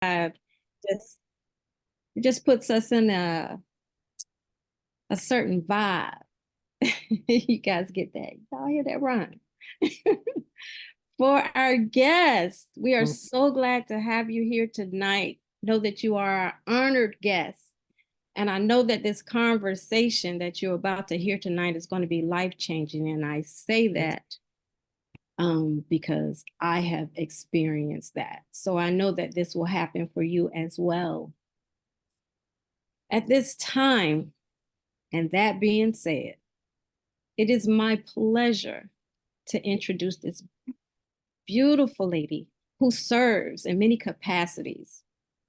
just it just puts us in a certain vibe. You guys get that? Y'all hear that rhyme? For our guests, we are so glad to have you here tonight. Know that you are our honored guest. And I know that this conversation that you're about to hear tonight is going to be life-changing. And I say that because I have experienced that. So I know that this will happen for you as well. At this time, and that being said, it is my pleasure to introduce this beautiful lady who serves in many capacities.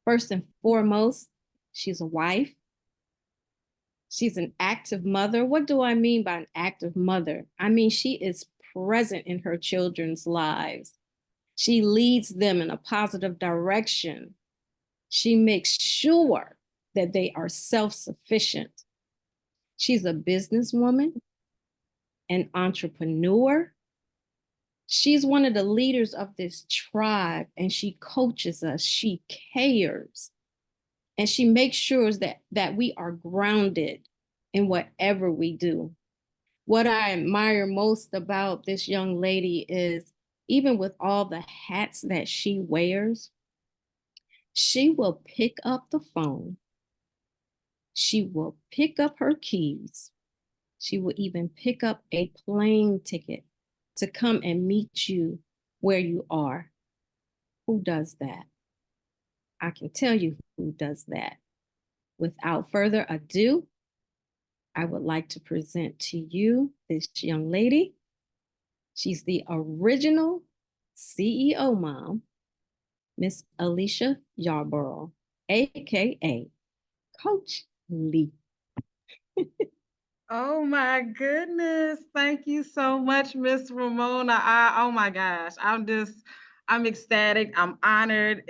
First and foremost, she's a wife. She's an active mother. What do I mean by an active mother? I mean, she is present in her children's lives. She leads them in a positive direction. She makes sure that they are self-sufficient. She's a businesswoman, an entrepreneur. She's one of the leaders of this tribe, and she coaches us. She cares, and she makes sure that we are grounded in whatever we do. What I admire most about this young lady is even with all the hats that she wears, she will pick up the phone. She will pick up her keys. She will even pick up a plane ticket to come and meet you where you are. Who does that? I can tell you who does that. Without further ado, I would like to present to you this young lady. She's the original CEO mom, Miss Alicia Yarborough, aka Coach Lee. Oh my goodness. Thank you so much, Miss Ramona. Oh my gosh. I'm ecstatic. I'm honored.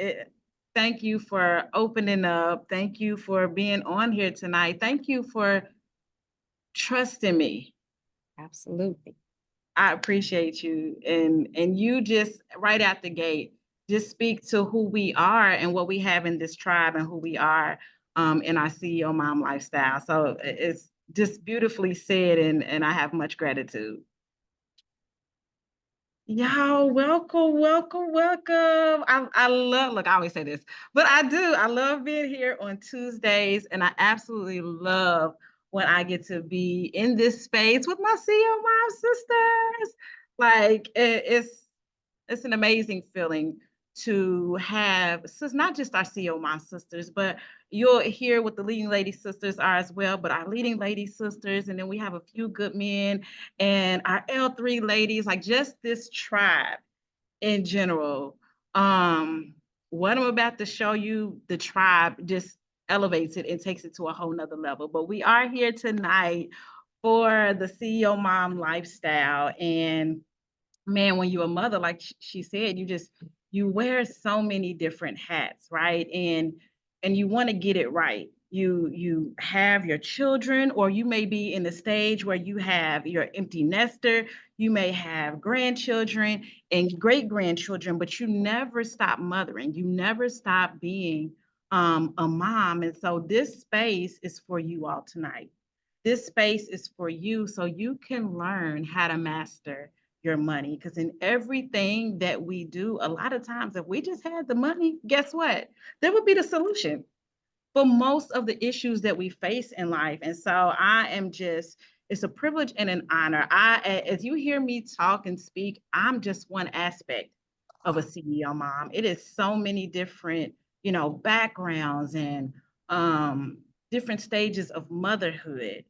Thank you for opening up. Thank you for being on here tonight. Thank you for trusting me. Absolutely. I appreciate you. And you just right out the gate, just speak to who we are and what we have in this tribe and who we are in our CEO mom lifestyle. So it's just beautifully said, and I have much gratitude. Y'all, welcome, welcome, welcome. I love, look, I always say this, but I do. I love being here on Tuesdays, and I absolutely love when I get to be in this space with my CEO mom sisters. Like it's an amazing feeling to have not just our CEO mom sisters, but you'll hear what the leading lady sisters are as well, but our leading lady sisters, and then we have a few good men and our L3 ladies, like just this tribe in general. What I'm about to show you, the tribe just elevates it and takes it to a whole nother level. But we are here tonight for the CEO mom lifestyle. And man, when you're a mother, like she said, you wear so many different hats, right? And you want to get it right. You have your children, or you may be in the stage where you have your empty nester, you may have grandchildren and great grandchildren, but you never stop mothering, you never stop being a mom. And so this space is for you all tonight. This space is for you so you can learn how to master your money. Because in everything that we do, a lot of times, if we just had the money, guess what? There would be the solution for most of the issues that we face in life. And so I am just, it's a privilege and an honor. As you hear me talk and speak, I'm just one aspect of a CEO mom. It is so many different, backgrounds and different stages of motherhood.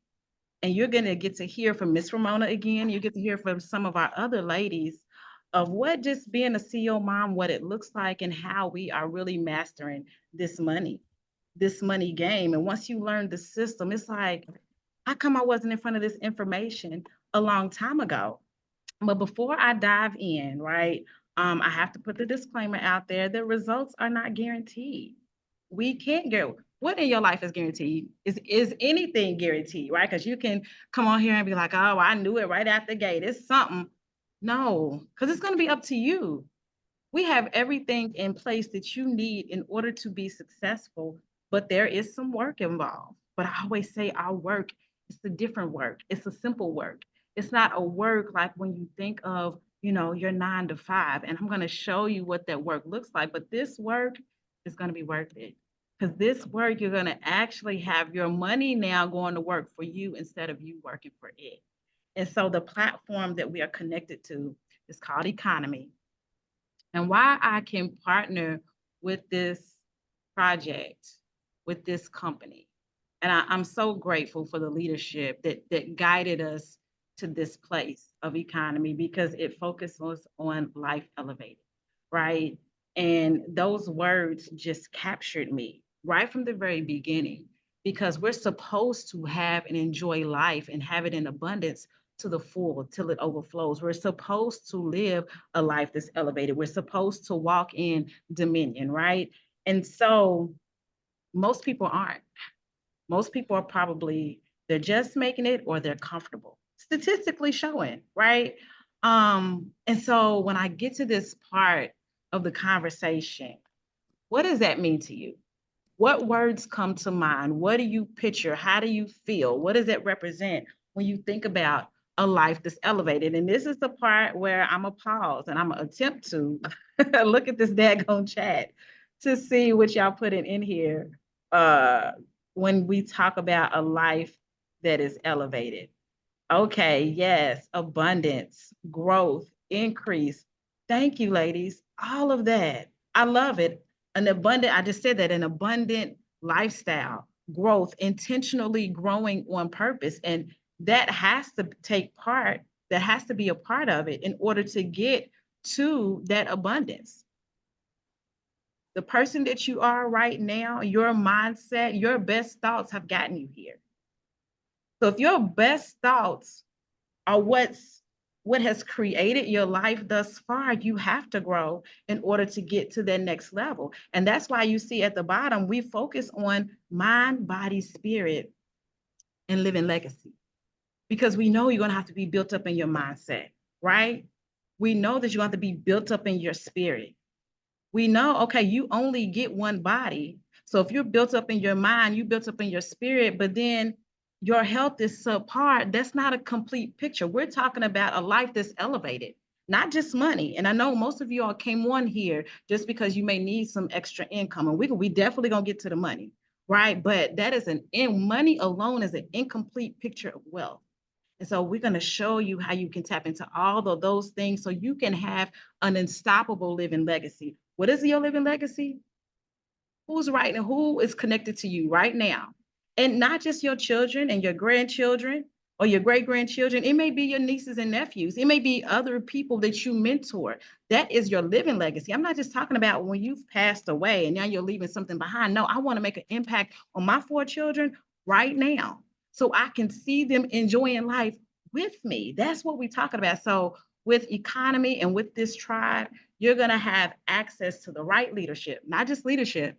And you're going to get to hear from Miss Ramona again. You get to hear from some of our other ladies of what just being a CEO mom, what it looks like, and how we are really mastering this money game. And once you learn the system, it's like, how come I wasn't in front of this information a long time ago? But before I dive in, right, I have to put the disclaimer out there. The results are not guaranteed. We can't go. What in your life is guaranteed? Is anything guaranteed, right? Because you can come on here and be like, oh, I knew it right out the gate. It's something. No, because it's going to be up to you. We have everything in place that you need in order to be successful, but there is some work involved. But I always say our work is a different work. It's a simple work. It's not a work like when you think of, your 9 to 5. And I'm going to show you what that work looks like. But this work is going to be worth it. Because this work, you're going to actually have your money now going to work for you instead of you working for it. And so the platform that we are connected to is called Economy, and why I can partner with this project, with this company. And I'm so grateful for the leadership that guided us to this place of economy because it focuses on life elevated, right? And those words just captured me right from the very beginning because we're supposed to have and enjoy life and have it in abundance to the full till it overflows. We're supposed to live a life that's elevated. We're supposed to walk in dominion, right? And so most people aren't. Most people are probably, they're just making it or they're comfortable, statistically showing, right? And so when I get to this part of the conversation, what does that mean to you? What words come to mind? What do you picture? How do you feel? What does it represent when you think about a life that's elevated? And this is the part where I'm going to pause and I'm going to attempt to look at this daggone chat to see what y'all putting in here when we talk about a life that is elevated. Okay, yes, abundance, growth, increase. Thank you, ladies. All of that. I love it. I just said that, an abundant lifestyle, growth, intentionally growing on purpose. And that has to take part, that has to be a part of it in order to get to that abundance. The person that you are right now, your mindset, your best thoughts have gotten you here. So if your best thoughts are what has created your life thus far, you have to grow in order to get to that next level. And that's why you see at the bottom, we focus on mind, body, spirit, and living legacy. Because we know you're going to have to be built up in your mindset, right? We know that you're going to have to be built up in your spirit. We know, okay, you only get one body. So if you're built up in your mind, you built up in your spirit, but then your health is subpar, that's not a complete picture. We're talking about a life that's elevated, not just money. And I know most of you all came on here just because you may need some extra income. And we definitely gonna get to the money, right? But that is money alone is an incomplete picture of wealth. And so we're going to show you how you can tap into all of those things so you can have an unstoppable living legacy. What is your living legacy? Who's right and who is connected to you right now? And not just your children and your grandchildren or your great grandchildren. It may be your nieces and nephews. It may be other people that you mentor. That is your living legacy. I'm not just talking about when you've passed away and now you're leaving something behind. No, I want to make an impact on my 4 children right now so I can see them enjoying life with me. That's what we're talking about. So with economy and with this tribe, you're going to have access to the right leadership, not just leadership.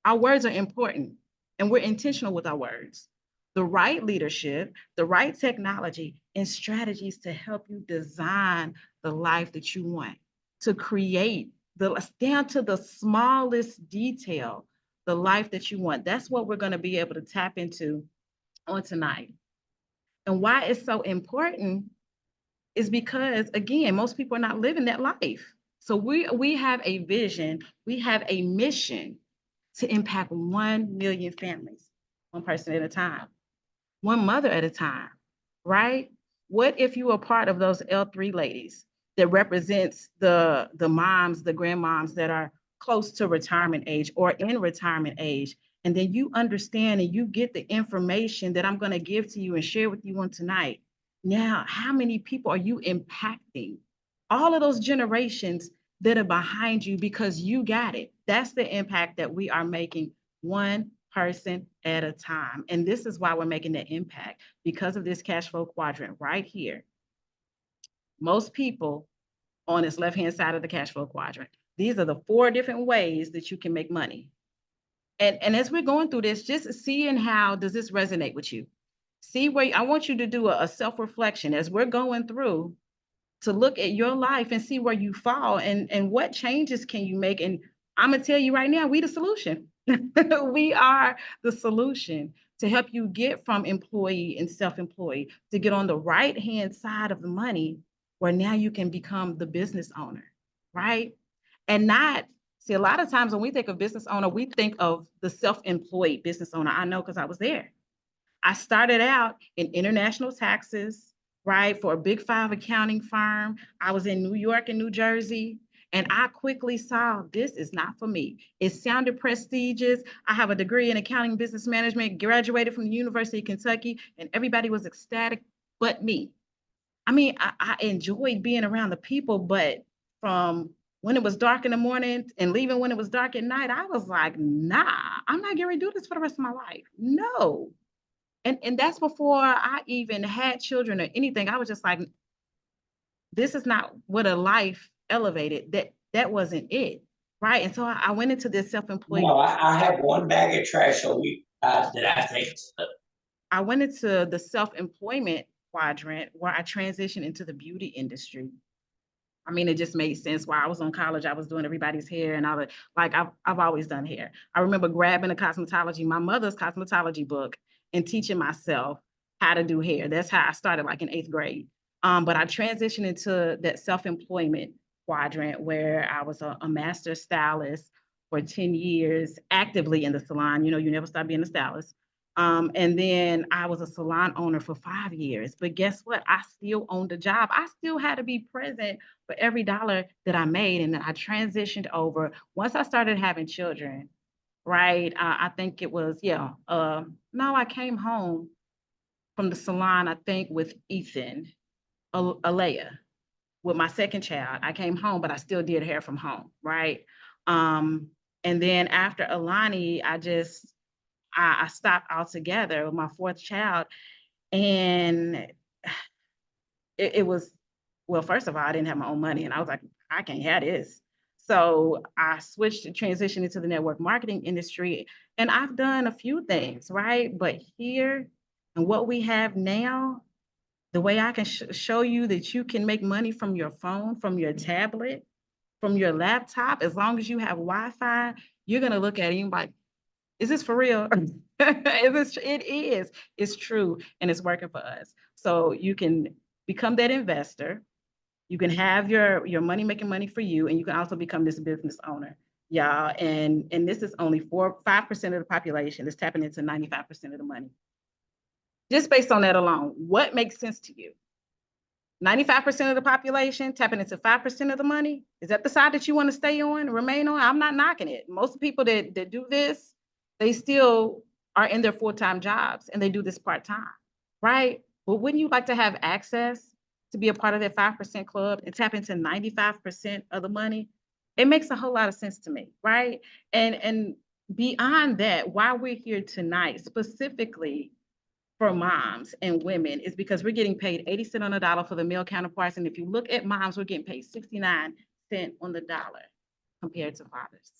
Our words are important and we're intentional with our words. The right leadership, the right technology, and strategies to help you design the life that you want, to create down to the smallest detail, the life that you want. That's what we're going to be able to tap into on tonight. And why it's so important is because, again, most people are not living that life. So we have a vision, we have a mission to impact 1 million families, one person at a time, one mother at a time, right? What if you were part of those L3 ladies that represents the moms, the grandmoms that are close to retirement age or in retirement age, and then you understand and you get the information that I'm going to give to you and share with you on tonight. Now, how many people are you impacting? All of those generations that are behind you because you got it. That's the impact that we are making one person at a time. And this is why we're making the impact because of this cash flow quadrant right here. Most people on this left-hand side of the cash flow quadrant, these are the 4 different ways that you can make money. And as we're going through this, just seeing how does this resonate with you? See where I want you to do a self-reflection as we're going through. to look at your life and see where you fall and what changes can you make. And I'm gonna tell you right now, we the solution. We are the solution to help you get from employee and self-employed to get on the right hand side of the money where now you can become the business owner, right? And not see a lot of times when we think of business owner, we think of the self-employed business owner. I know because I was there. I started out in international taxes, right, for a big five accounting firm. I was in New York and New Jersey, and I quickly saw this is not for me. It sounded prestigious. I have a degree in accounting business management, graduated from the University of Kentucky, and everybody was ecstatic but me. I mean, I enjoyed being around the people, but from when it was dark in the morning and leaving when it was dark at night, I was like, nah, I'm not going to do this for the rest of my life. No, and that's before I even had children or anything. I was just like, this is not what a life elevated. That wasn't it, right? And so I went into this self-employed. No, I have one bag of trash a week that I take. I went into the self-employment quadrant where I transitioned into the beauty industry. I mean, it just made sense. While I was on college, I was doing everybody's hair and all that. Like I've always done hair. I remember grabbing my mother's cosmetology book, and teaching myself how to do hair. That's how I started, like in 8th grade. But I transitioned into that self-employment quadrant where I was a master stylist for 10 years, actively in the salon. You know, you never stop being a stylist. And then I was a salon owner for 5 years. But guess what? I still owned a job. I still had to be present for every dollar that I made. And then I transitioned over once I started having children, right? I think it was, yeah. No, I came home from the salon, I think, with Ethan, Alea, with my second child. I came home, but I still did hair from home, right? Um, and then after Alani, I stopped altogether with my fourth child. And it was, well, first of all, I didn't have my own money. And I was like, I can't have this. So I switched to transition into the network marketing industry. And I've done a few things, right? But here and what we have now, the way I can show you that you can make money from your phone, from your tablet, from your laptop, as long as you have Wi-Fi, you're going to look at it and be like, is this for real? It is. It's true, and it's working for us. So you can become that investor. You can have your money making money for you, and you can also become this business owner, y'all. And this is only 5% of the population. It's tapping into 95% of the money. Just based on that alone, what makes sense to you? 95% of the population tapping into 5% of the money? Is that the side that you want to stay on, remain on? I'm not knocking it. Most people that do this, they still are in their full-time jobs and they do this part-time, right? But wouldn't you like to have access to be a part of that 5% club and tap into 95% of the money? It makes a whole lot of sense to me, right? And beyond that, why we're here tonight specifically for moms and women is because we're getting paid 80 cents on the dollar for the male counterparts. And if you look at moms, we're getting paid 69 cents on the dollar compared to fathers.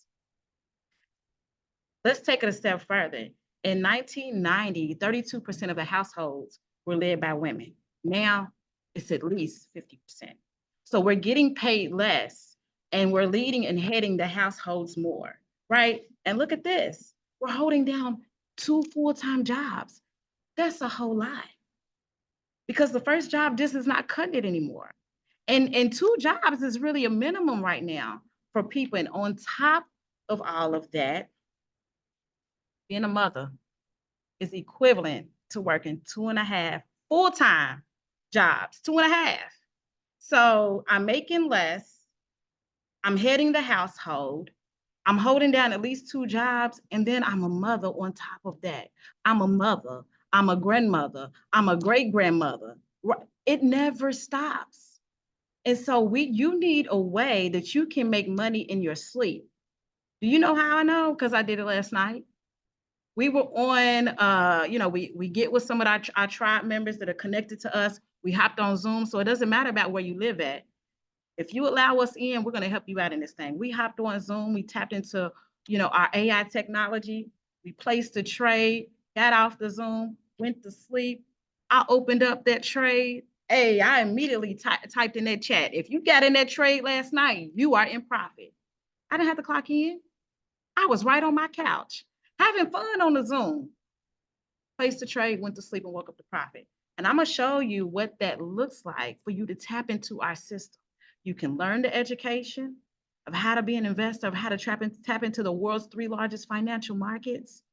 Let's take it a step further. In 1990, 32% of the households were led by women. Now it's at least 50%. So we're getting paid less and we're leading and heading the households more, right? And look at this. We're holding down 2 full-time jobs. That's a whole lot. Because the first job just is not cutting it anymore. And 2 jobs is really a minimum right now for people. And on top of all of that, being a mother is equivalent to working 2.5 full-time jobs, 2.5. So I'm making less, I'm heading the household, I'm holding down at least 2 jobs, and then I'm a mother on top of that. I'm a mother, I'm a grandmother, I'm a great-grandmother. It never stops. And so you need a way that you can make money in your sleep. Do you know how I know? Because I did it last night. We were on, we get with some of our tribe members that are connected to us. We hopped on Zoom, so it doesn't matter about where you live at. If you allow us in, we're going to help you out in this thing. We hopped on Zoom. We tapped into, our AI technology. We placed a trade, got off the Zoom, went to sleep. I opened up that trade Hey, I immediately typed in that chat. If you got in that trade last night, you are in profit. I didn't have to clock in. I was right on my couch, having fun on the Zoom. Placed the trade, went to sleep, and woke up to profit. And I'm gonna show you what that looks like for you to tap into our system. You can learn the education of how to be an investor, of how to tap into the world's 3 largest financial markets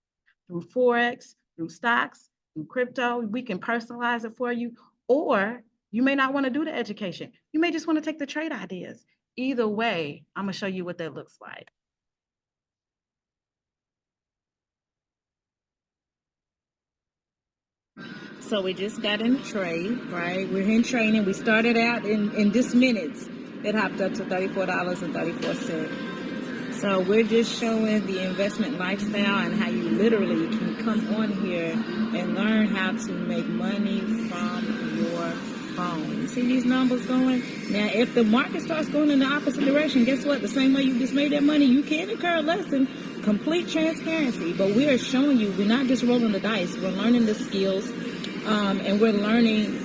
through Forex, through stocks, through crypto. We can personalize it for you. Or you may not want to do the education. You may just want to take the trade ideas. Either way, I'm gonna show you what that looks like. So we just got in the trade, right? We're in training. We started out in just minutes. It hopped up to $34.34. So we're just showing the investment lifestyle and how you literally can come on here and learn how to make money from your phone. You see these numbers going? Now, if the market starts going in the opposite direction, guess what? The same way you just made that money, you can incur a lesson. Complete transparency. But we are showing you, we're not just rolling the dice. We're learning the skills. And we're learning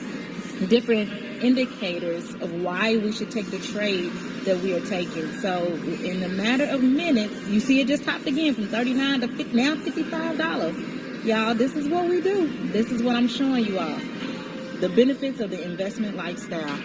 different indicators of why we should take the trade that we are taking. So in a matter of minutes, you see it just topped again from $39 to now $55. Y'all, this is what we do. This is what I'm showing you all. The benefits of the investment lifestyle.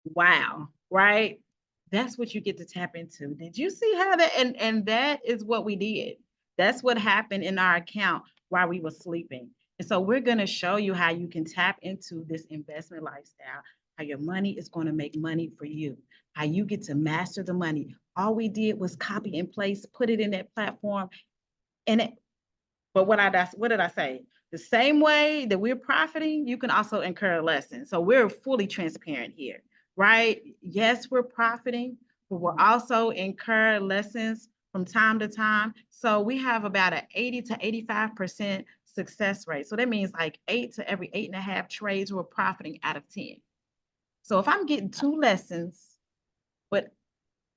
Wow, right? That's what you get to tap into. Did you see how that, and that is what we did. That's what happened in our account while we were sleeping. And so we're going to show you how you can tap into this investment lifestyle, how your money is going to make money for you, how you get to master the money. All we did was copy and paste, put it in that platform. But what did I say? The same way that we're profiting, you can also incur a lesson. So we're fully transparent here, right? Yes, we're profiting, but we're also incur lessons from time to time. So we have about an 80 to 85% success rate. So that means like 8 to every 8.5 trades, we're profiting out of 10. So if I'm getting 2 lessons, but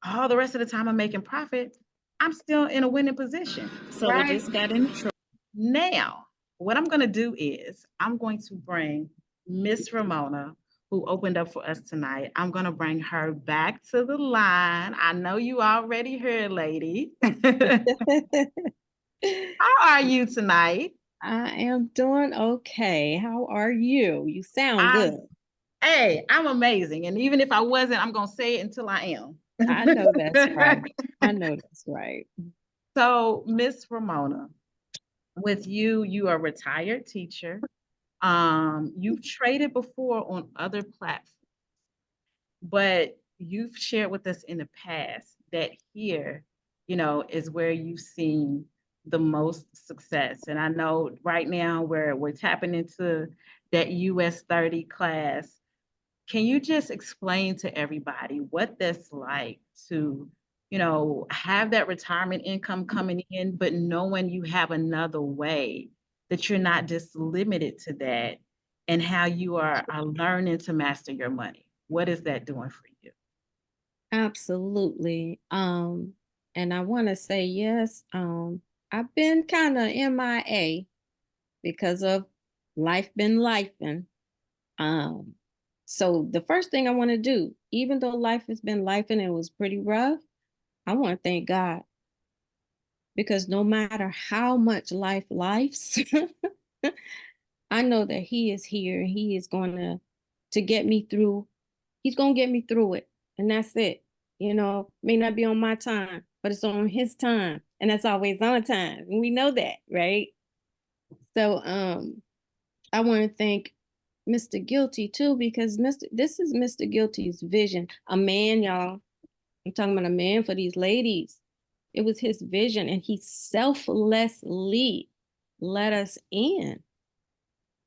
all the rest of the time I'm making profit, I'm still in a winning position. So right? we just got in the trade. Now, what I'm going to do is I'm going to bring Miss Ramona, who opened up for us tonight. I'm going to bring her back to the line. I know you already heard, lady. How are you tonight? I am doing okay. How are you? You sound good. Hey, I'm amazing. And even if I wasn't, I'm going to say it until I am. I know that's right. I know that's right. So, Miss Ramona, with you, you are a retired teacher. You've traded before on other platforms, but you've shared with us in the past that here, is where you've seen the most success. And I know right now we're tapping into that US 30 class. Can you just explain to everybody what that's like to, have that retirement income coming in, but knowing you have another way, that you're not just limited to that, and how you are learning to master your money? What is that doing for you? Absolutely. And I want to say yes. I've been kind of MIA because of life been lifing. So the first thing I want to do, even though life has been lifing and it was pretty rough, I want to thank God, because no matter how much life lifes, I know that He is here and He is going to get me through. He's going to get me through it, and that's it. May not be on my time, but it's on His time, and that's always on time. And we know that, right? So I want to thank Mr. Guilty too, because this is Mr. Guilty's vision. A man, y'all. I'm talking about a man for these ladies. It was his vision, and he selflessly let us in.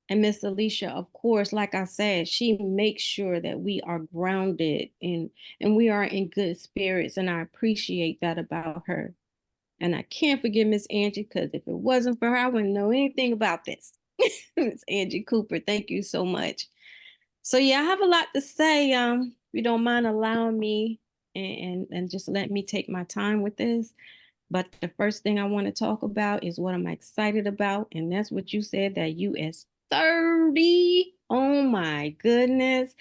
And Miss Alicia, of course, like I said, she makes sure that we are grounded and we are in good spirits. And I appreciate that about her. And I can't forget Miss Angie, because if it wasn't for her, I wouldn't know anything about this. Miss Angie Cooper, thank you so much. So yeah, I have a lot to say. If you don't mind allowing me and just let me take my time with this. But the first thing I want to talk about is what I'm excited about, and that's what you said, that US 9:30. Oh my goodness.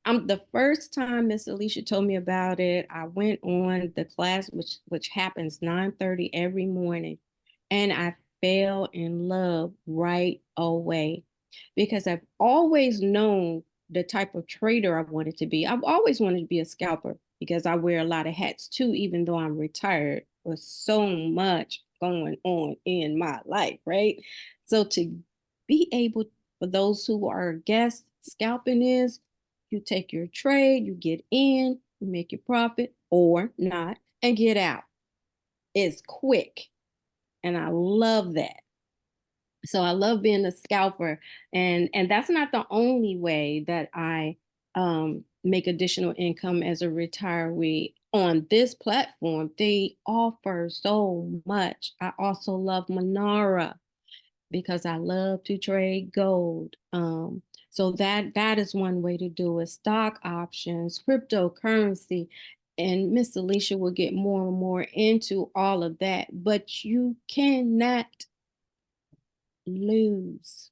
The first time Miss Alicia told me about it, I went on the class, which happens 9:30 every morning, and I fell in love right away because I've always known the type of trader I wanted to be. I've always wanted to be a scalper because I wear a lot of hats too, even though I'm retired, with so much going on in my life, right? So to be able, for those who are guests, scalping is you take your trade, you get in, you make your profit or not, and get out. It's quick. And I love that. So I love being a scalper. And that's not the only way that I make additional income as a retiree. On this platform, they offer so much. I also love Manara because I love to trade gold. So that is one way to do it. Stock options, cryptocurrency, and Miss Alicia will get more and more into all of that. But you cannot lose,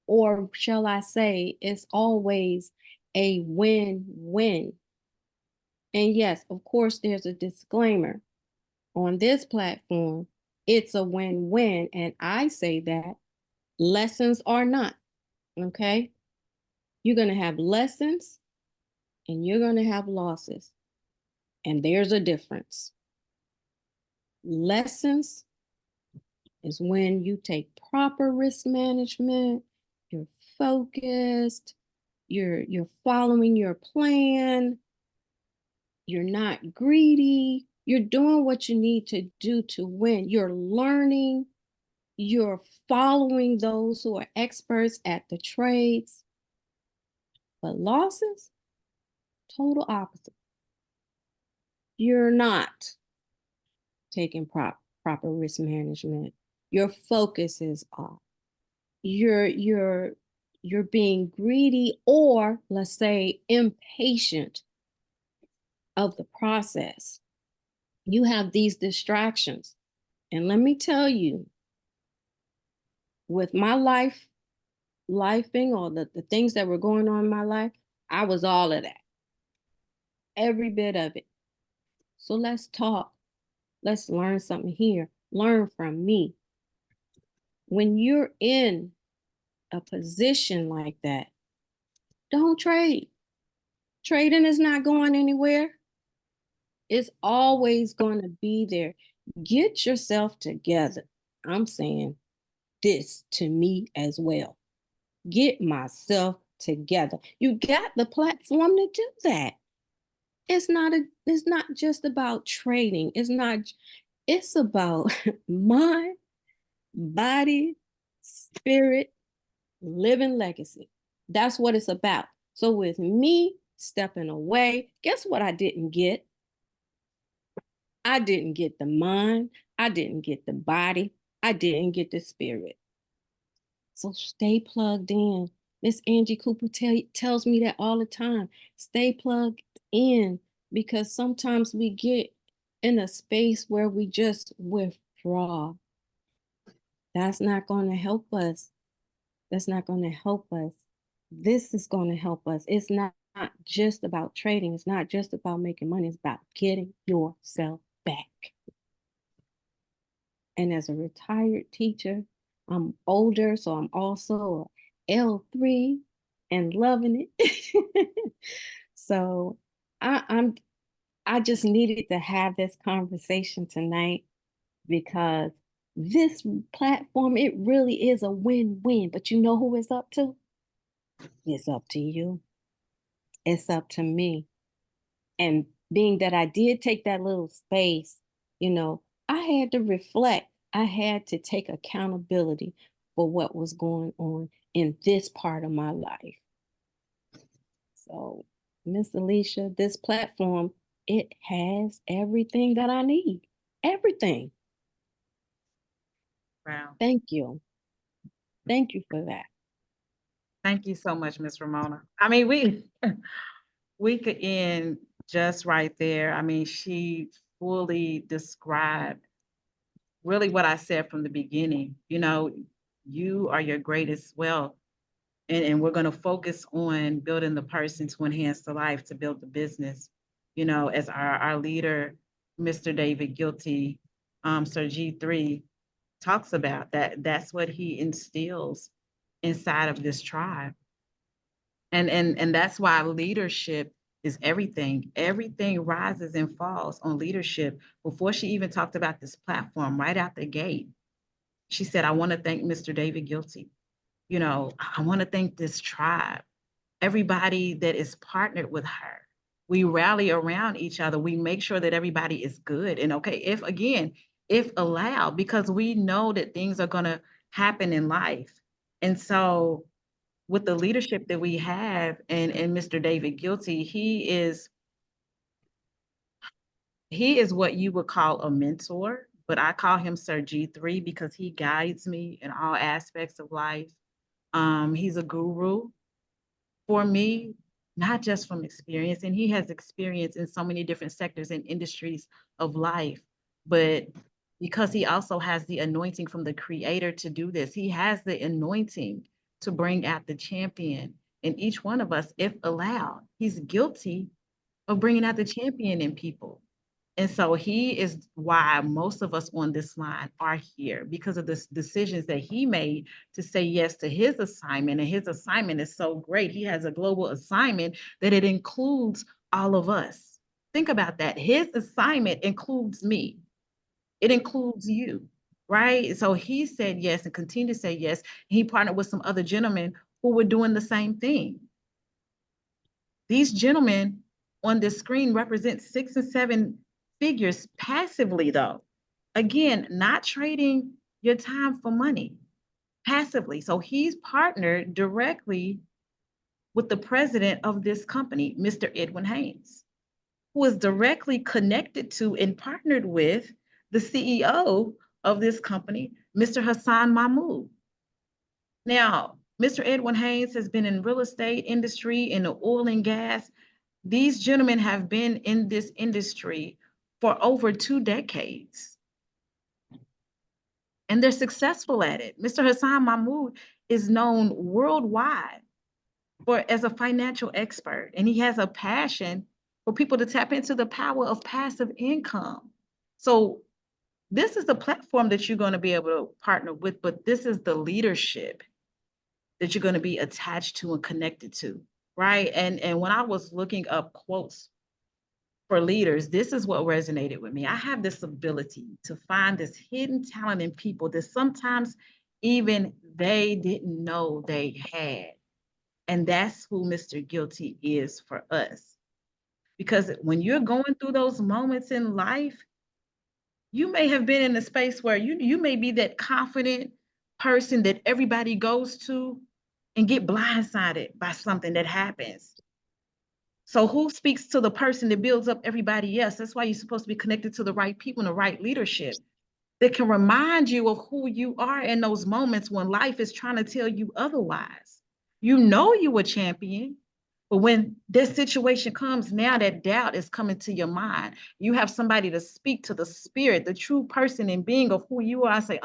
or shall I say, it's always a win-win. And yes, of course, there's a disclaimer on this platform. It's a win-win, and I say that lessons are not. Okay. You're going to have lessons and you're going to have losses. And there's a difference. Lessons is when you take proper risk management, you're focused, you're following your plan, you're not greedy, you're doing what you need to do to win. You're learning, you're following those who are experts at the trades. But losses, total opposite. You're not taking proper risk management. Your focus is off. You're being greedy, or let's say impatient of the process. You have these distractions. And let me tell you, with my lifing, or the things that were going on in my life, I was all of that. Every bit of it. So let's talk. Let's learn something here. Learn from me. When you're in a position like that, don't trade. Trading is not going anywhere. It's always going to be there. Get yourself together. I'm saying this to me as well. Get myself together. You got the platform to do that. It's not just about trading. It's about mind, body, spirit, living legacy. That's what it's about. So with me stepping away, guess what I didn't get? I didn't get the mind. I didn't get the body. I didn't get the spirit. So stay plugged in. Miss Angie Cooper tells me that all the time. Stay plugged in, because sometimes we get in a space where we just withdraw. That's not going to help us. That's not going to help us. This is going to help us. It's not just about trading. It's not just about making money. It's about getting yourself back. And as a retired teacher, I'm older, so I'm also a L3 and loving it. So I just needed to have this conversation tonight, because this platform, it really is a win-win. But you know who it's up to? It's up to you. It's up to me. And being that I did take that little space, I had to reflect. I had to take accountability for what was going on in this part of my life. So, Miss Alicia, this platform, it has everything that I need. Everything. Wow. Thank you. Thank you for that. Thank you so much, Miss Ramona. I mean, we could end just right there. I mean, she fully described really what I said from the beginning. You are your greatest wealth. And we're going to focus on building the person to enhance the life, to build the business. You know, as our leader, Mr. David Guilty, Sir G3 talks about that. That's what he instills inside of this tribe. And that's why leadership is everything. Everything rises and falls on leadership. Before she even talked about this platform, right out the gate, she said, I want to thank Mr. David Guilty. You know, I want to thank this tribe, everybody that is partnered with her. We rally around each other. We make sure that everybody is good and okay. If allowed, because we know that things are going to happen in life. And so with the leadership that we have and Mr. David Guilty, he is what you would call a mentor, but I call him Sir G3 because he guides me in all aspects of life. He's a guru for me, not just from experience, and he has experience in so many different sectors and industries of life, but because he also has the anointing from the creator to do this, he has the anointing to bring out the champion in each one of us, if allowed. He's guilty of bringing out the champion in people. And so he is why most of us on this line are here, because of the decisions that he made to say yes to his assignment. And his assignment is so great. He has a global assignment that it includes all of us. Think about that. His assignment includes me. It includes you, right? So he said yes and continued to say yes. He partnered with some other gentlemen who were doing the same thing. These gentlemen on this screen represent 6 and 7 figures passively, though. Again, not trading your time for money, passively. So he's partnered directly with the president of this company, Mr. Edwin Haynes, who is directly connected to and partnered with the CEO of this company, Mr. Hassan Mahmoud. Now, Mr. Edwin Haynes has been in real estate industry, in the oil and gas. These gentlemen have been in this industry for over 2 decades. And they're successful at it. Mr. Hassan Mahmoud is known worldwide as a financial expert, and he has a passion for people to tap into the power of passive income. So this is the platform that you're going to be able to partner with, but this is the leadership that you're going to be attached to and connected to, right? And when I was looking up quotes for leaders, this is what resonated with me. I have this ability to find this hidden talent in people that sometimes even they didn't know they had. And that's who Mr. Guilty is for us. Because when you're going through those moments in life, you may have been in a space where you may be that confident person that everybody goes to and get blindsided by something that happens. So who speaks to the person that builds up everybody else? That's why you're supposed to be connected to the right people and the right leadership that can remind you of who you are in those moments when life is trying to tell you otherwise. You know you a champion, but when this situation comes, now that doubt is coming to your mind. You have somebody to speak to the spirit, the true person and being of who you are. I say,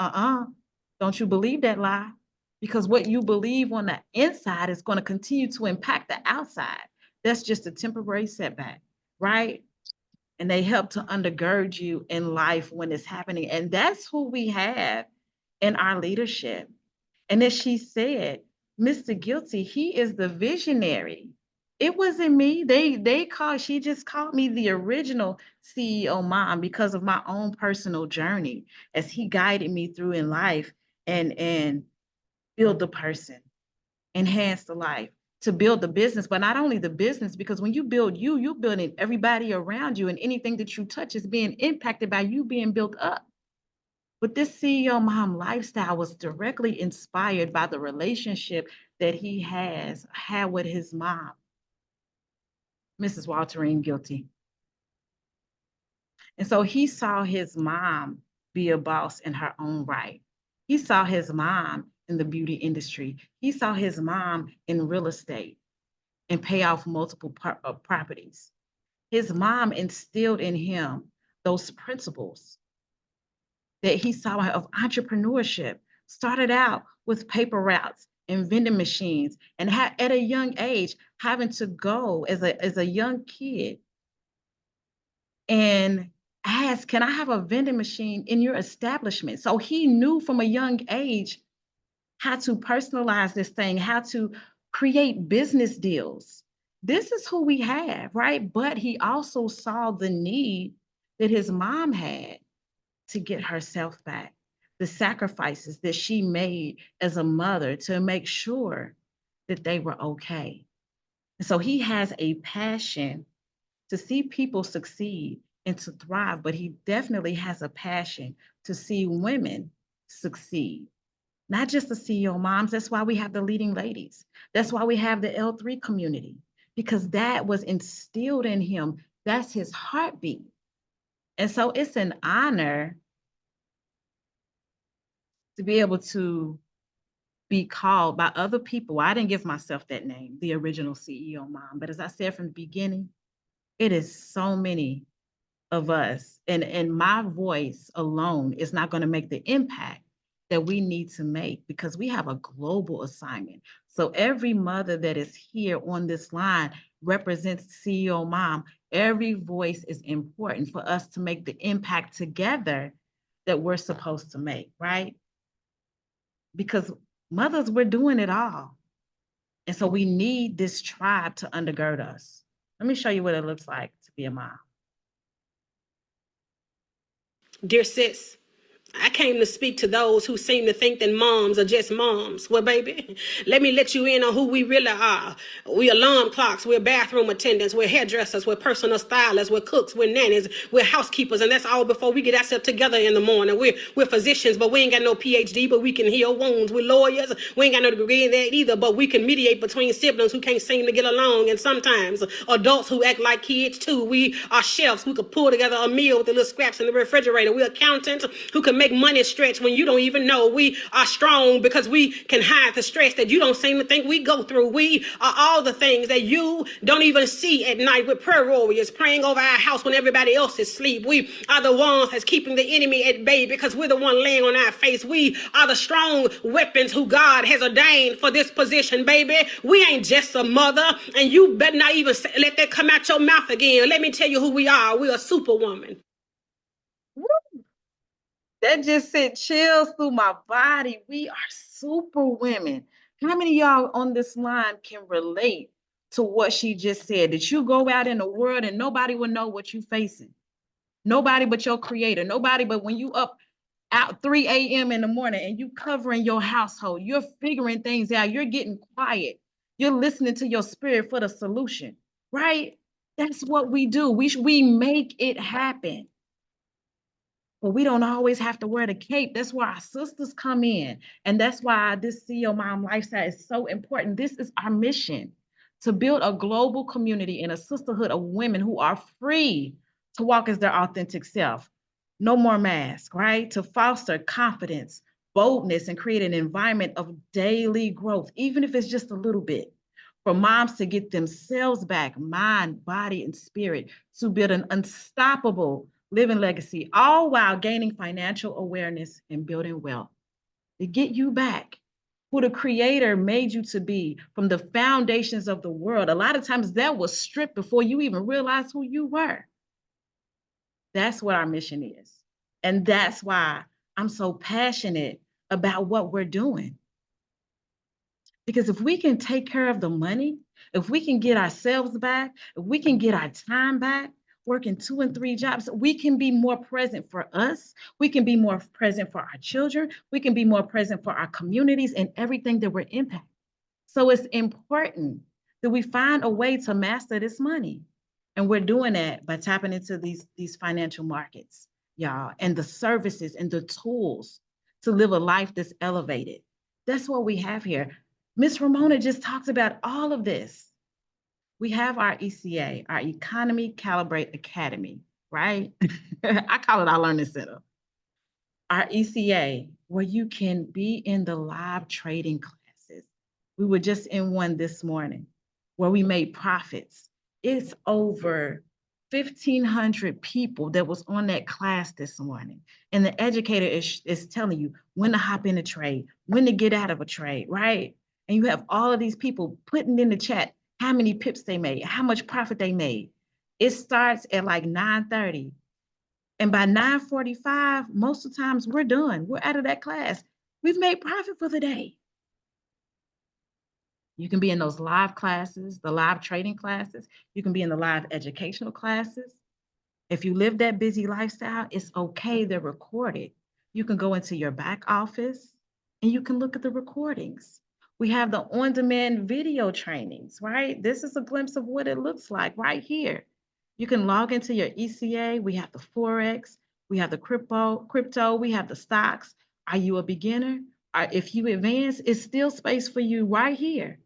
don't you believe that lie? Because what you believe on the inside is going to continue to impact the outside. That's just a temporary setback, right? And they help to undergird you in life when it's happening. And that's who we have in our leadership. And as she said, Mr. Guilty, he is the visionary. It wasn't me. She just called me the original CEO mom because of my own personal journey as he guided me through in life and build the person, enhance the life, to build the business, but not only the business, because when you build you're building everybody around you, and anything that you touch is being impacted by you being built up. But this Ceomom lifestyle was directly inspired by the relationship that he had with his mom, Mrs. Walterine Guilty. And so he saw his mom be a boss in her own right. He saw his mom in the beauty industry. He saw his mom in real estate and pay off multiple properties. His mom instilled in him those principles that he saw of entrepreneurship. Started out with paper routes and vending machines, and at a young age, having to go as a young kid and ask, can I have a vending machine in your establishment? So he knew from a young age how to personalize this thing, how to create business deals. This is who we have, right? But he also saw the need that his mom had to get herself back, the sacrifices that she made as a mother to make sure that they were okay. And so he has a passion to see people succeed and to thrive, but he definitely has a passion to see women succeed. Not just the CEO moms, that's why we have the leading ladies. That's why we have the L3 community, because that was instilled in him. That's his heartbeat. And so it's an honor to be able to be called by other people. I didn't give myself that name, the original CEO mom. But as I said from the beginning, it is so many of us. And my voice alone is not going to make the impact that we need to make, because we have a global assignment. So every mother that is here on this line represents CEO mom. Every voice is important for us to make the impact together that we're supposed to make, right? Because mothers, we're doing it all. And so we need this tribe to undergird us. Let me show you what it looks like to be a mom. Dear sis, I came to speak to those who seem to think that moms are just moms. Well, baby, let me let you in on who we really are. We're alarm clocks, we're bathroom attendants, we're hairdressers, we're personal stylists, we're cooks, we're nannies, we're housekeepers, and that's all before we get ourselves together in the morning. We're physicians, but we ain't got no PhD, but we can heal wounds. We're lawyers, we ain't got no degree in that either, but we can mediate between siblings who can't seem to get along, and sometimes adults who act like kids too. We are chefs who could pull together a meal with the little scraps in the refrigerator. We're accountants who can make money stretch when you don't even know. We are strong because we can hide the stress that you don't seem to think we go through. We are all the things that you don't even see at night. With prayer warriors praying over our house when everybody else is asleep. We are the ones that's keeping the enemy at bay because we're the one laying on our face. We are the strong weapons who God has ordained for this position, baby. We ain't just a mother, and you better not even let that come out your mouth again. Let me tell you who we are. We're a superwoman. That just sent chills through my body. We are super women. How many of y'all on this line can relate to what she just said? That you go out in the world and nobody will know what you're facing. Nobody but your creator. Nobody but when you up out 3 a.m. in the morning and you covering your household, you're figuring things out. You're getting quiet. You're listening to your spirit for the solution, right? That's what we do. We make it happen. But we don't always have to wear the cape. That's where our sisters come in. And that's why this CEO Mom lifestyle is so important. This is our mission, to build a global community and a sisterhood of women who are free to walk as their authentic self. No more mask, right? To foster confidence, boldness, and create an environment of daily growth, even if it's just a little bit. For moms to get themselves back, mind, body, and spirit, to build an unstoppable living legacy, all while gaining financial awareness and building wealth. To get you back who the creator made you to be from the foundations of the world. A lot of times that was stripped before you even realized who you were. That's what our mission is. And that's why I'm so passionate about what we're doing. Because if we can take care of the money, if we can get ourselves back, if we can get our time back, working 2 and 3 jobs, we can be more present for us. We can be more present for our children. We can be more present for our communities and everything that we're impacting. So it's important that we find a way to master this money. And we're doing that by tapping into these financial markets, y'all, and the services and the tools to live a life that's elevated. That's what we have here. Miss Ramona just talked about all of this. We have our ECA, our Economy Calibrate Academy, right? I call it our learning center. Our ECA, where you can be in the live trading classes. We were just in one this morning where we made profits. It's over 1,500 people that was on that class this morning. And the educator is telling you when to hop in a trade, when to get out of a trade, right? And you have all of these people putting in the chat how many pips they made, how much profit they made. It starts at like 9:30. And by 9:45, most of the times we're done. We're out of that class. We've made profit for the day. You can be in those live classes, the live trading classes. You can be in the live educational classes. If you live that busy lifestyle, it's okay, they're recorded. You can go into your back office and you can look at the recordings. We have the on-demand video trainings, right? This is a glimpse of what it looks like right here. You can log into your ECA. We have the Forex, we have the crypto, we have the stocks. Are you a beginner? If you advance, it's still space for you right here.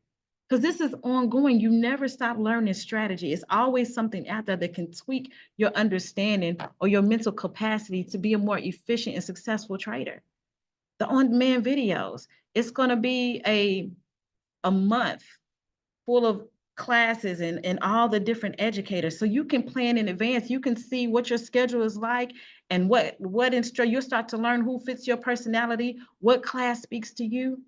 Because this is ongoing. You never stop learning strategy. It's always something out there that can tweak your understanding or your mental capacity to be a more efficient and successful trader. The on-demand videos, it's going to be a month full of classes and all the different educators. So you can plan in advance. You can see what your schedule is like and what instructor, you'll start to learn who fits your personality, what class speaks to you.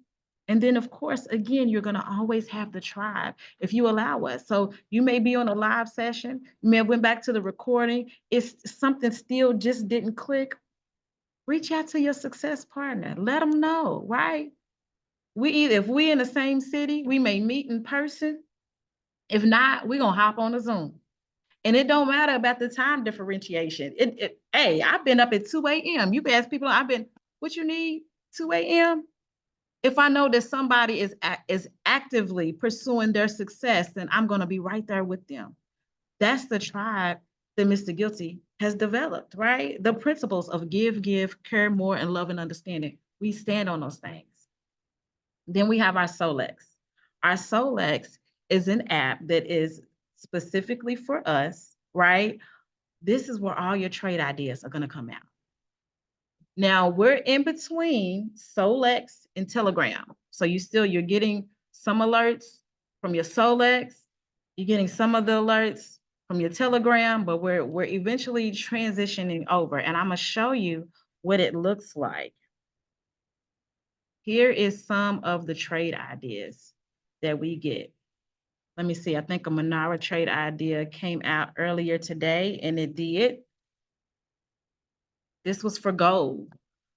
And then, of course, again, you're going to always have the tribe if you allow us. So you may be on a live session. You may have went back to the recording. It's something still just didn't click. Reach out to your success partner. Let them know, right? If we in the same city, we may meet in person. If not, we're going to hop on a Zoom. And it don't matter about the time differentiation. Hey, I've been up at 2 a.m. You can ask people, what you need, 2 a.m.? If I know that somebody is actively pursuing their success, then I'm going to be right there with them. That's the tribe that Mr. Guilty has developed, right? The principles of give, care more, and love and understanding. We stand on those things. Then we have our Solex. Our Solex is an app that is specifically for us, right? This is where all your trade ideas are going to come out. Now we're in between Solex and Telegram. So you're getting some alerts from your Solex, you're getting some of the alerts from your Telegram, but we're eventually transitioning over. And I'm gonna show you what it looks like. Here is some of the trade ideas that we get. Let me see, I think a Monara trade idea came out earlier today, and it did. This was for gold.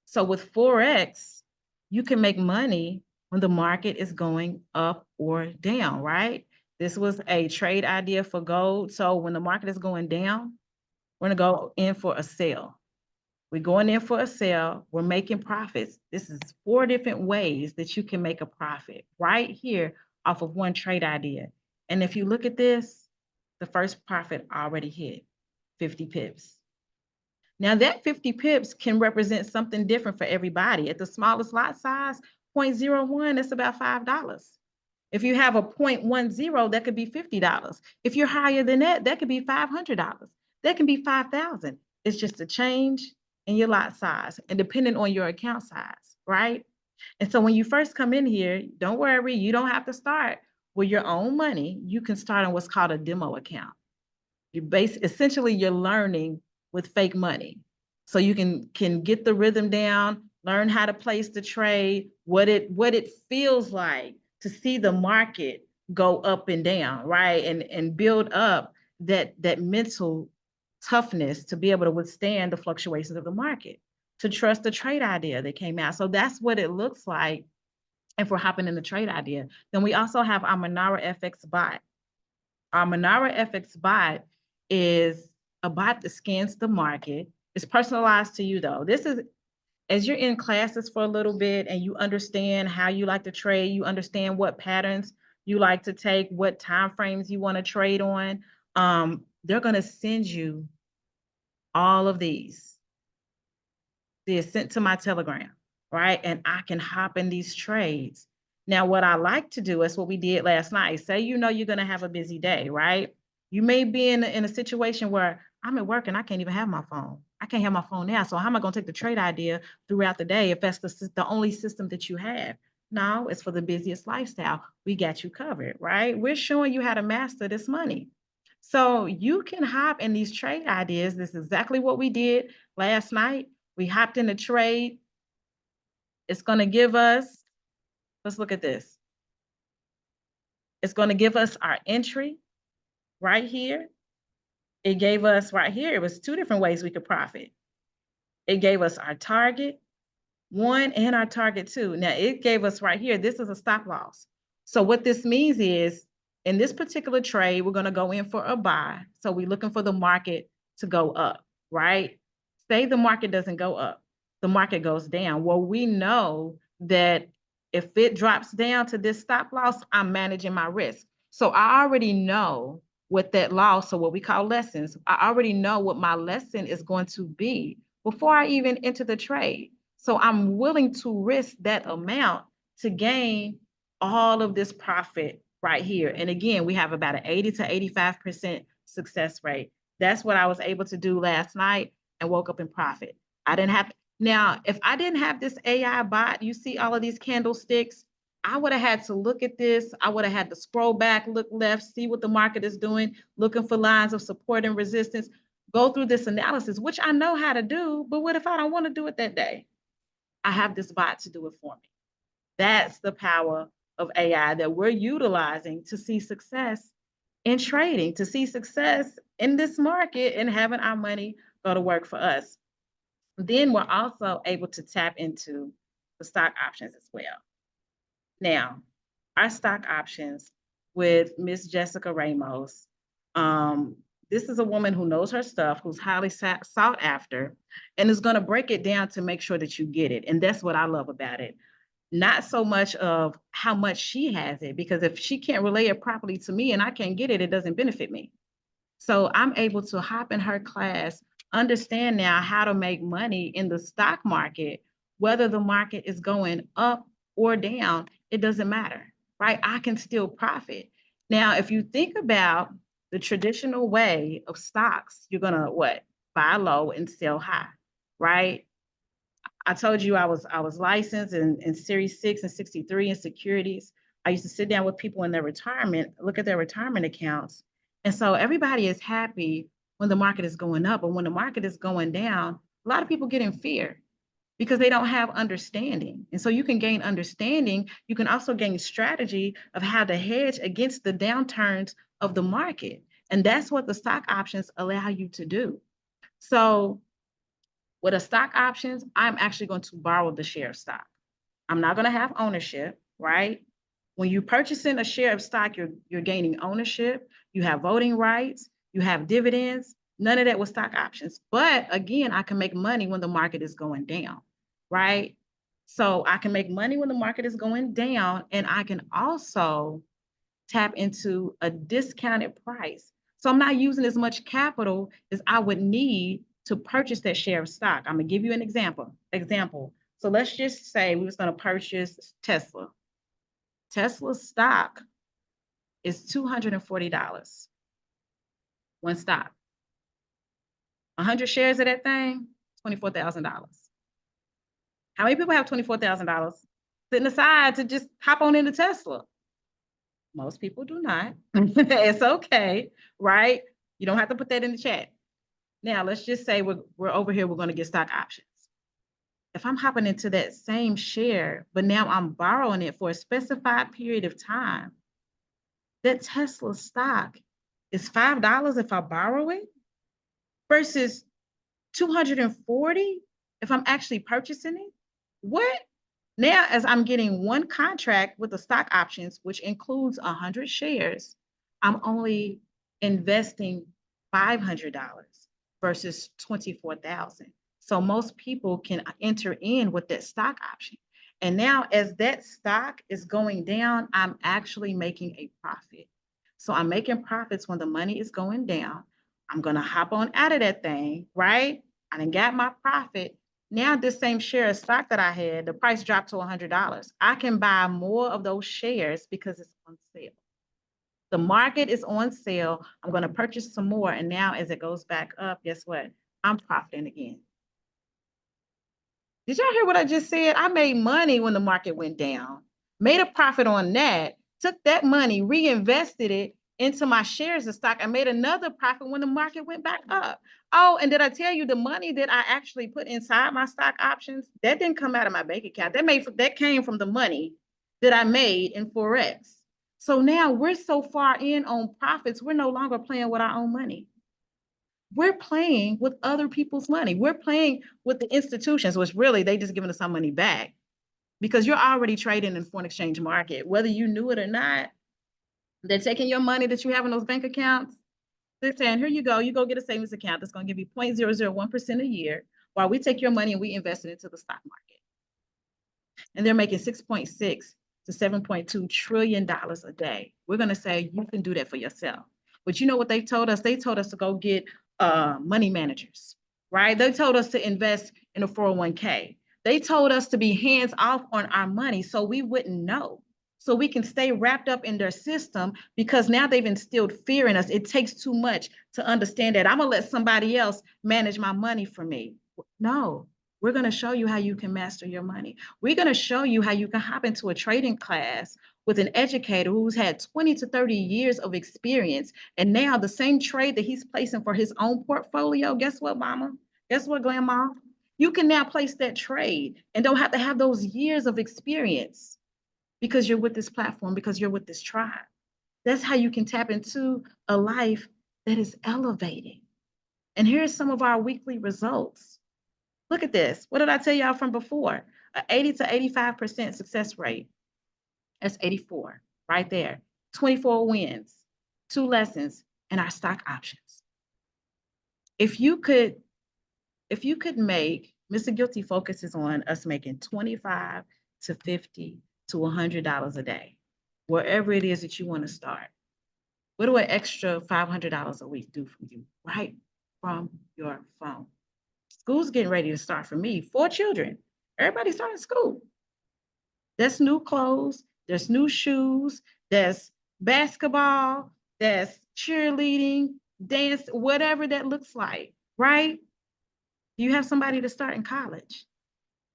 So with Forex, you can make money when the market is going up or down, right? This was a trade idea for gold. So when the market is going down, we're gonna go in for a sell. We're going in for a sell. We're making profits. This is 4 different ways that you can make a profit right here off of one trade idea. And if you look at this, the first profit already hit 50 pips. Now that 50 pips can represent something different for everybody. At the smallest lot size, 0.01, that's about $5. If you have a 0.10, that could be $50. If you're higher than that, that could be $500. That can be $5,000. It's just a change in your lot size and depending on your account size, right? And so when you first come in here, don't worry, you don't have to start with your own money. You can start on what's called a demo account. Essentially you're learning with fake money. So you can get the rhythm down, learn how to place the trade, what it feels like to see the market go up and down, right? And build up that mental toughness to be able to withstand the fluctuations of the market, to trust the trade idea that came out. So that's what it looks like if we're hopping in the trade idea. Then we also have our Monara FX bot. Our Monara FX bot is a bot that scans the market. It's personalized to you though. This is, as you're in classes for a little bit and you understand how you like to trade, you understand what patterns you like to take, what time frames you want to trade on, they're going to send you all of these. They're sent to my Telegram, right? And I can hop in these trades. Now, what I like to do is what we did last night. Say, you're going to have a busy day, right? You may be in a situation where I'm at work and I can't even have my phone. I can't have my phone now. So how am I going to take the trade idea throughout the day if that's the only system that you have? No, it's for the busiest lifestyle. We got you covered, right? We're showing you how to master this money. So you can hop in these trade ideas. This is exactly what we did last night. We hopped in the trade. It's going to give us, let's look at this. It's going to give us our entry right here. It gave us right here, it was two different ways we could profit. It gave us our target 1 and our target 2. Now it gave us right here, this is a stop loss. So what this means is in this particular trade, we're going to go in for a buy. So we're looking for the market to go up, right? Say the market doesn't go up, the market goes down. Well, we know that if it drops down to this stop loss, I'm managing my risk. So I already know what that loss, or what we call lessons, I already know what my lesson is going to be before I even enter the trade. So I'm willing to risk that amount to gain all of this profit right here. And again, we have about an 80 to 85% success rate. That's what I was able to do last night and woke up in profit. I didn't have, now, if I didn't have this AI bot, you see all of these candlesticks, I would have had to look at this. I would have had to scroll back, look left, see what the market is doing, looking for lines of support and resistance, go through this analysis, which I know how to do, but what if I don't want to do it that day? I have this bot to do it for me. That's the power of AI that we're utilizing to see success in trading, to see success in this market and having our money go to work for us. Then we're also able to tap into the stock options as well. Now, our stock options with Miss Jessica Ramos. This is a woman who knows her stuff, who's highly sought after, and is going to break it down to make sure that you get it. And that's what I love about it. Not so much of how much she has it, because if she can't relay it properly to me and I can't get it, it doesn't benefit me. So I'm able to hop in her class, understand now how to make money in the stock market, whether the market is going up or down, it doesn't matter, right? I can still profit. Now, if you think about the traditional way of stocks, you're gonna what? Buy low and sell high, right? I told you I was licensed in Series 6 and 63 in securities. I used to sit down with people in their retirement, look at their retirement accounts. And so everybody is happy when the market is going up, but when the market is going down, a lot of people get in fear because they don't have understanding. And so you can gain understanding. You can also gain strategy of how to hedge against the downturns of the market. And that's what the stock options allow you to do. So with a stock options, I'm actually going to borrow the share of stock. I'm not going to have ownership, right? When you're purchasing a share of stock, you're gaining ownership, you have voting rights, you have dividends, none of that with stock options. But again, I can make money when the market is going down, right? So I can make money when the market is going down, and I can also tap into a discounted price. So I'm not using as much capital as I would need to purchase that share of stock. I'm gonna give you an example. So let's just say we was gonna purchase Tesla. Tesla stock is $240. One stock. 100 shares of that thing, $24,000. How many people have $24,000 sitting aside to just hop on into Tesla? Most people do not. It's okay, right? You don't have to put that in the chat. Now, let's just say we're over here, we're going to get stock options. If I'm hopping into that same share, but now I'm borrowing it for a specified period of time, that Tesla stock is $5 if I borrow it versus $240 if I'm actually purchasing it. What? Now, as I'm getting one contract with the stock options, which includes 100 shares, I'm only investing $500 versus $24,000. So most people can enter in with that stock option. And now as that stock is going down, I'm actually making a profit. So I'm making profits when the money is going down. I'm going to hop on out of that thing, right? I done got my profit. Now this same share of stock that I had, the price dropped to $100. I can buy more of those shares because it's on sale. The market is on sale. I'm going to purchase some more. And now as it goes back up, guess what? I'm profiting again. Did y'all hear what I just said? I made money when the market went down, made a profit on that, took that money, reinvested it, into my shares of stock. I made another profit when the market went back up. Oh, and did I tell you the money that I actually put inside my stock options, that didn't come out of my bank account. That came from the money that I made in Forex. So now we're so far in on profits, we're no longer playing with our own money. We're playing with other people's money. We're playing with the institutions, which really they just giving us our money back because you're already trading in foreign exchange market, whether you knew it or not. They're taking your money that you have in those bank accounts. They're saying, here you go get a savings account that's going to give you 0.001% a year while we take your money and we invest it into the stock market. And they're making 6.6 to 7.2 trillion dollars a day. We're going to say you can do that for yourself. But you know what they told us? They told us to go get money managers, right? They told us to invest in a 401k. They told us to be hands off on our money so we wouldn't know. So we can stay wrapped up in their system because now they've instilled fear in us. It takes too much to understand that I'm going to let somebody else manage my money for me. No, we're going to show you how you can master your money. We're going to show you how you can hop into a trading class with an educator who's had 20 to 30 years of experience. And now the same trade that he's placing for his own portfolio, guess what, mama? Guess what, grandma? You can now place that trade and don't have to have those years of experience because you're with this platform, because you're with this tribe. That's how you can tap into a life that is elevating. And here's some of our weekly results. Look at this. What did I tell y'all from before? An 80 to 85% success rate. That's 84 right there. 24 wins, 2 lessons, and our stock options. If you could make, Mr. Guilty focuses on us making $25 to $50 to $100 a day, wherever it is that you want to start. What do an extra $500 a week do for you right from your phone? School's getting ready to start for me. 4 children. Everybody's starting school. There's new clothes. There's new shoes. There's basketball. There's cheerleading, dance, whatever that looks like, right? You have somebody to start in college.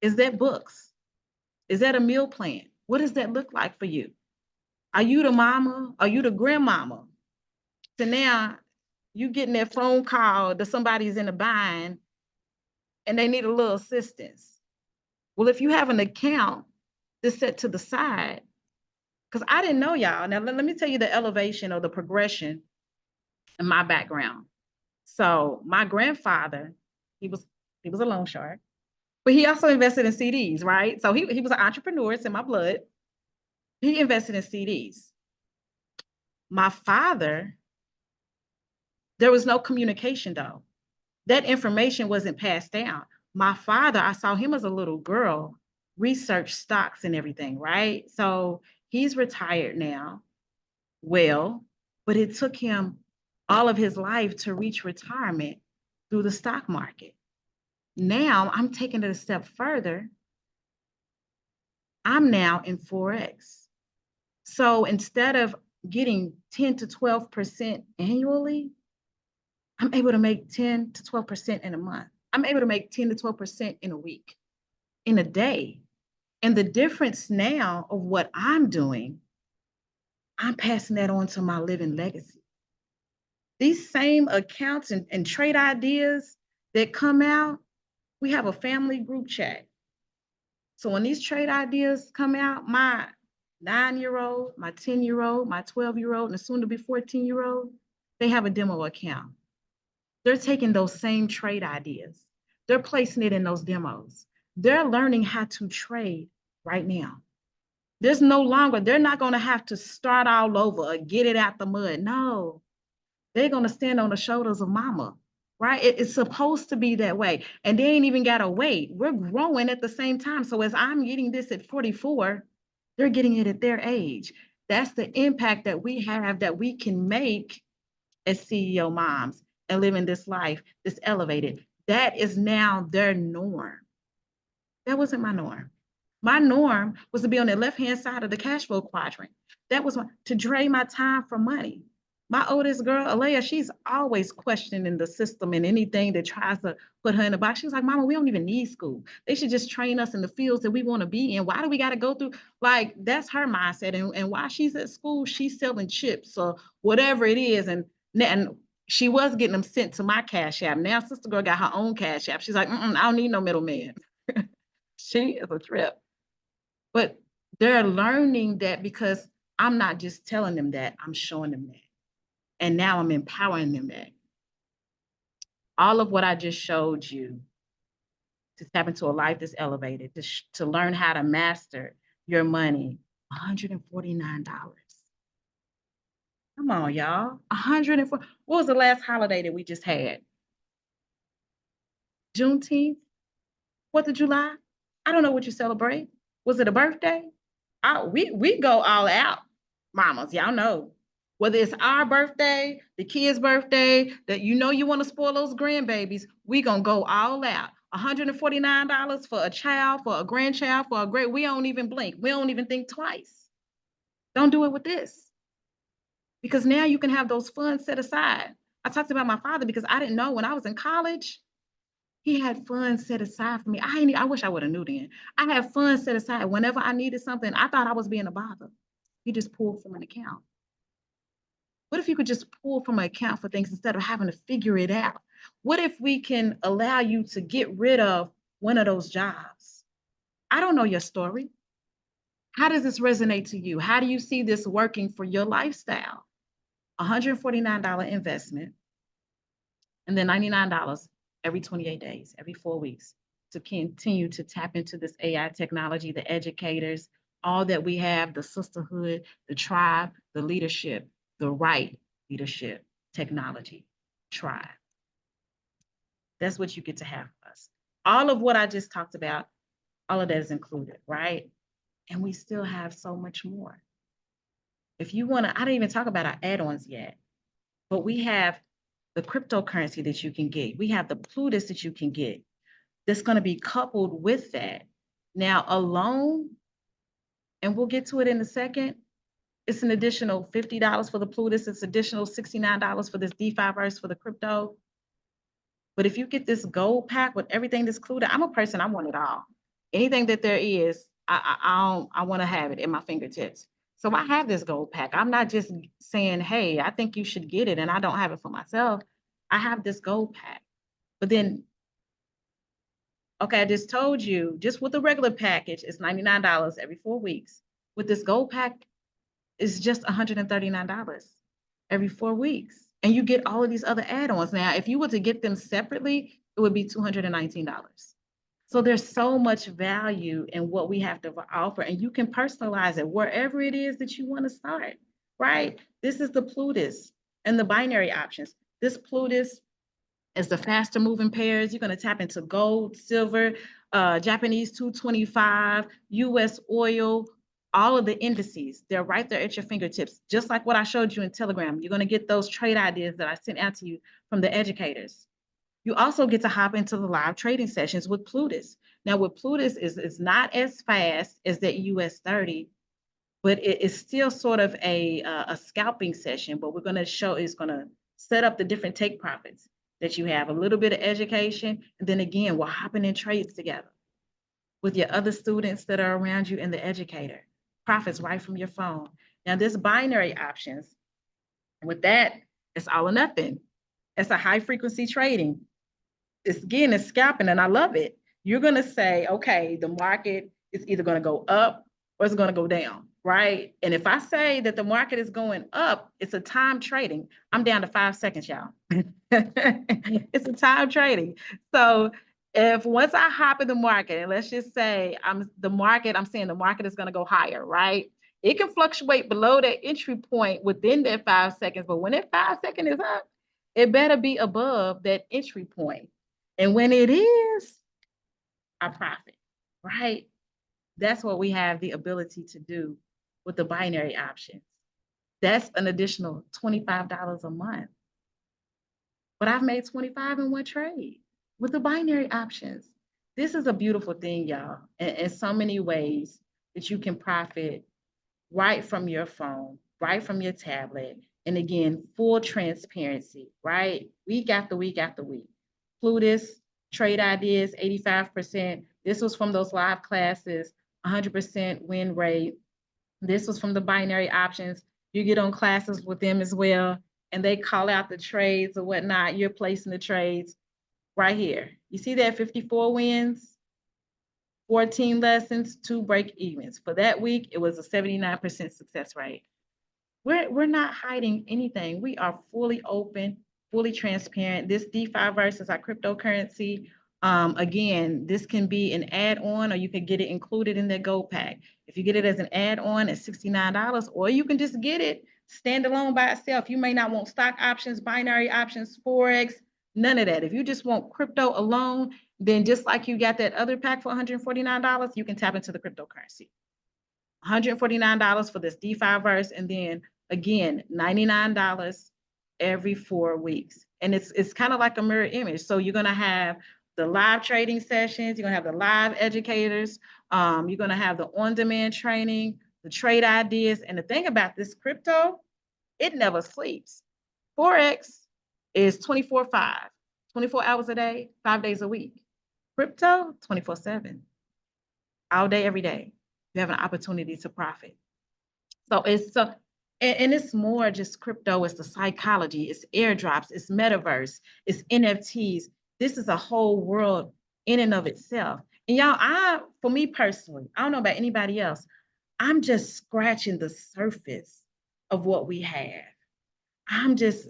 Is that books? Is that a meal plan? What does that look like for you? Are you the mama? Are you the grandmama? So now you getting that phone call that somebody's in a bind and they need a little assistance. Well, if you have an account that's set to the side, because I didn't know y'all. Now, let me tell you the elevation or the progression in my background. So my grandfather, he was a loan shark, but he also invested in CDs, right? So he was an entrepreneur. It's in my blood. He invested in CDs. My father, there was no communication though. That information wasn't passed down. My father, I saw him as a little girl research stocks and everything, right? So he's retired now, well, but it took him all of his life to reach retirement through the stock market. Now I'm taking it a step further. I'm now in Forex. So instead of getting 10 to 12% annually, I'm able to make 10 to 12% in a month. I'm able to make 10 to 12% in a week, in a day. And the difference now of what I'm doing, I'm passing that on to my living legacy. These same accounts and trade ideas that come out, we have a family group chat. So when these trade ideas come out, my 9-year-old, my 10-year-old, my 12-year-old, and the soon to be 14-year-old, they have a demo account. They're taking those same trade ideas. They're placing it in those demos. They're learning how to trade right now. There's no longer, they're not going to have to start all over or get it out the mud. No, they're going to stand on the shoulders of mama, right? It's supposed to be that way. And they ain't even got to wait. We're growing at the same time. So as I'm getting this at 44, they're getting it at their age. That's the impact that we have that we can make as CEO moms and living this life, this elevated. That is now their norm. That wasn't my norm. My norm was to be on the left-hand side of the cash flow quadrant. That was to drain my time for money. My oldest girl, Alea, she's always questioning the system and anything that tries to put her in a box. She's like, Mama, we don't even need school. They should just train us in the fields that we want to be in. Why do we got to go through? Like, that's her mindset. And while she's at school, she's selling chips or whatever it is. And she was getting them sent to my Cash App. Now, sister girl got her own Cash App. She's like, I don't need no middleman. She is a trip. But they're learning that because I'm not just telling them that, I'm showing them that. And now I'm empowering them that. All of what I just showed you to tap into a life that's elevated, to learn how to master your money, $149. Come on, y'all. 104. What was the last holiday that we just had? Juneteenth? 4th of July? I don't know what you celebrate. Was it a birthday? We go all out, mamas. Y'all know. Whether it's our birthday, the kid's birthday, that you know you want to spoil those grandbabies, we gonna go all out. $149 for a child, for a grandchild, for a great. We don't even blink. We don't even think twice. Don't do it with this. Because now you can have those funds set aside. I talked about my father because I didn't know when I was in college, he had funds set aside for me. I wish I would have knew then. I had funds set aside whenever I needed something. I thought I was being a bother. He just pulled from an account. What if you could just pull from an account for things instead of having to figure it out? What if we can allow you to get rid of one of those jobs? I don't know your story. How does this resonate to you? How do you see this working for your lifestyle? $149 investment, and then $99 every 28 days, every 4 weeks, to continue to tap into this AI technology, the educators, all that we have, the sisterhood, the tribe, the leadership, the right leadership, technology, tribe. That's what you get to have with us. All of what I just talked about, all of that is included, right? And we still have so much more. If you want to, I didn't even talk about our add-ons yet, but we have the cryptocurrency that you can get. We have the Plutus that you can get that's going to be coupled with that. Now, alone, and we'll get to it in a second, it's an additional $50 for the Plutus. It's additional $69 for this DeFi verse for the crypto. But if you get this gold pack with everything that's included, I'm a person, I want it all. Anything that there is, I want to have it in my fingertips. So I have this gold pack. I'm not just saying, hey, I think you should get it, and I don't have it for myself. I have this gold pack. But then, okay, I just told you, just with the regular package, it's $99 every 4 weeks. With this gold pack, it's just $139 every 4 weeks. And you get all of these other add-ons. Now, if you were to get them separately, it would be $219. So there's so much value in what we have to offer, and you can personalize it wherever it is that you want to start, right? This is the Plutus and the binary options. This Plutus is the faster moving pairs. You're going to tap into gold, silver, Japanese 225, US oil, all of the indices. They're right there at your fingertips, just like what I showed you in Telegram. You're going to get those trade ideas that I sent out to you from the educators. You also get to hop into the live trading sessions with Plutus. Now, with Plutus is not as fast as that US 30, but it is still sort of a scalping session. But we're going to show, it's going to set up the different take profits that you have, a little bit of education, and then again, we're hopping in trades together with your other students that are around you and the educator. Profits right from your phone. Now, this binary options, with that, it's all or nothing. It's a high frequency trading. It's scalping, and I love it. You're going to say, okay, the market is either going to go up or it's going to go down, right? And if I say that the market is going up, it's a time trading. I'm down to 5 seconds, y'all. It's a time trading. So if once I hop in the market, and let's just say I'm saying the market is going to go higher, right? It can fluctuate below that entry point within that 5 seconds, but when that 5 seconds is up, it better be above that entry point. And when it is, I profit, right? That's what we have the ability to do with the binary options. That's an additional $25 a month. But I've made 25 in one trade with the binary options. This is a beautiful thing, y'all, in so many ways that you can profit right from your phone, right from your tablet. And again, full transparency, right? Week after week after week. Plutus, trade ideas, 85%. This was from those live classes, 100% win rate. This was from the binary options. You get on classes with them as well, and they call out the trades or whatnot. You're placing the trades right here. You see that 54 wins, 14 lessons, 2 break evens. For that week, it was a 79% success rate. We're not hiding anything. We are fully open, fully transparent. This DeFi versus our cryptocurrency. Again, this can be an add-on, or you can get it included in the Gold Pack. If you get it as an add-on at $69, or you can just get it standalone by itself. You may not want stock options, binary options, Forex, none of that. If you just want crypto alone, then just like you got that other pack for $149, you can tap into the cryptocurrency. $149 for this DeFi verse, and then again, $99 every 4 weeks. And it's kind of like a mirror image. So you're gonna have the live trading sessions, you're gonna have the live educators, you're gonna have the on-demand training, the trade ideas. And the thing about this crypto, it never sleeps. Forex is 24/5, 24 hours a day, 5 days a week. Crypto, 24/7, all day, every day. You have an opportunity to profit. So and it's more just crypto, it's the psychology, it's airdrops, it's metaverse, it's NFTs. This is a whole world in and of itself. And y'all, for me personally, I don't know about anybody else, I'm just scratching the surface of what we have. I'm just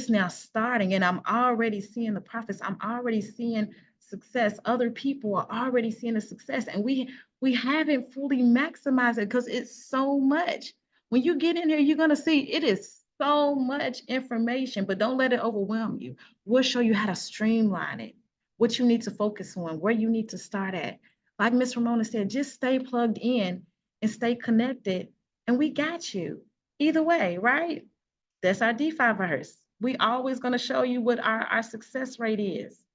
now starting, and I'm already seeing the profits. I'm already seeing success. Other people are already seeing the success, and we haven't fully maximized it because it's so much. When you get in here, you're gonna see it is so much information, but don't let it overwhelm you. We'll show you how to streamline it, what you need to focus on, where you need to start at. Like Miss Ramona said, just stay plugged in and stay connected, and we got you. Either way, right? That's our DeFi verse. We always going to show you what our success rate is.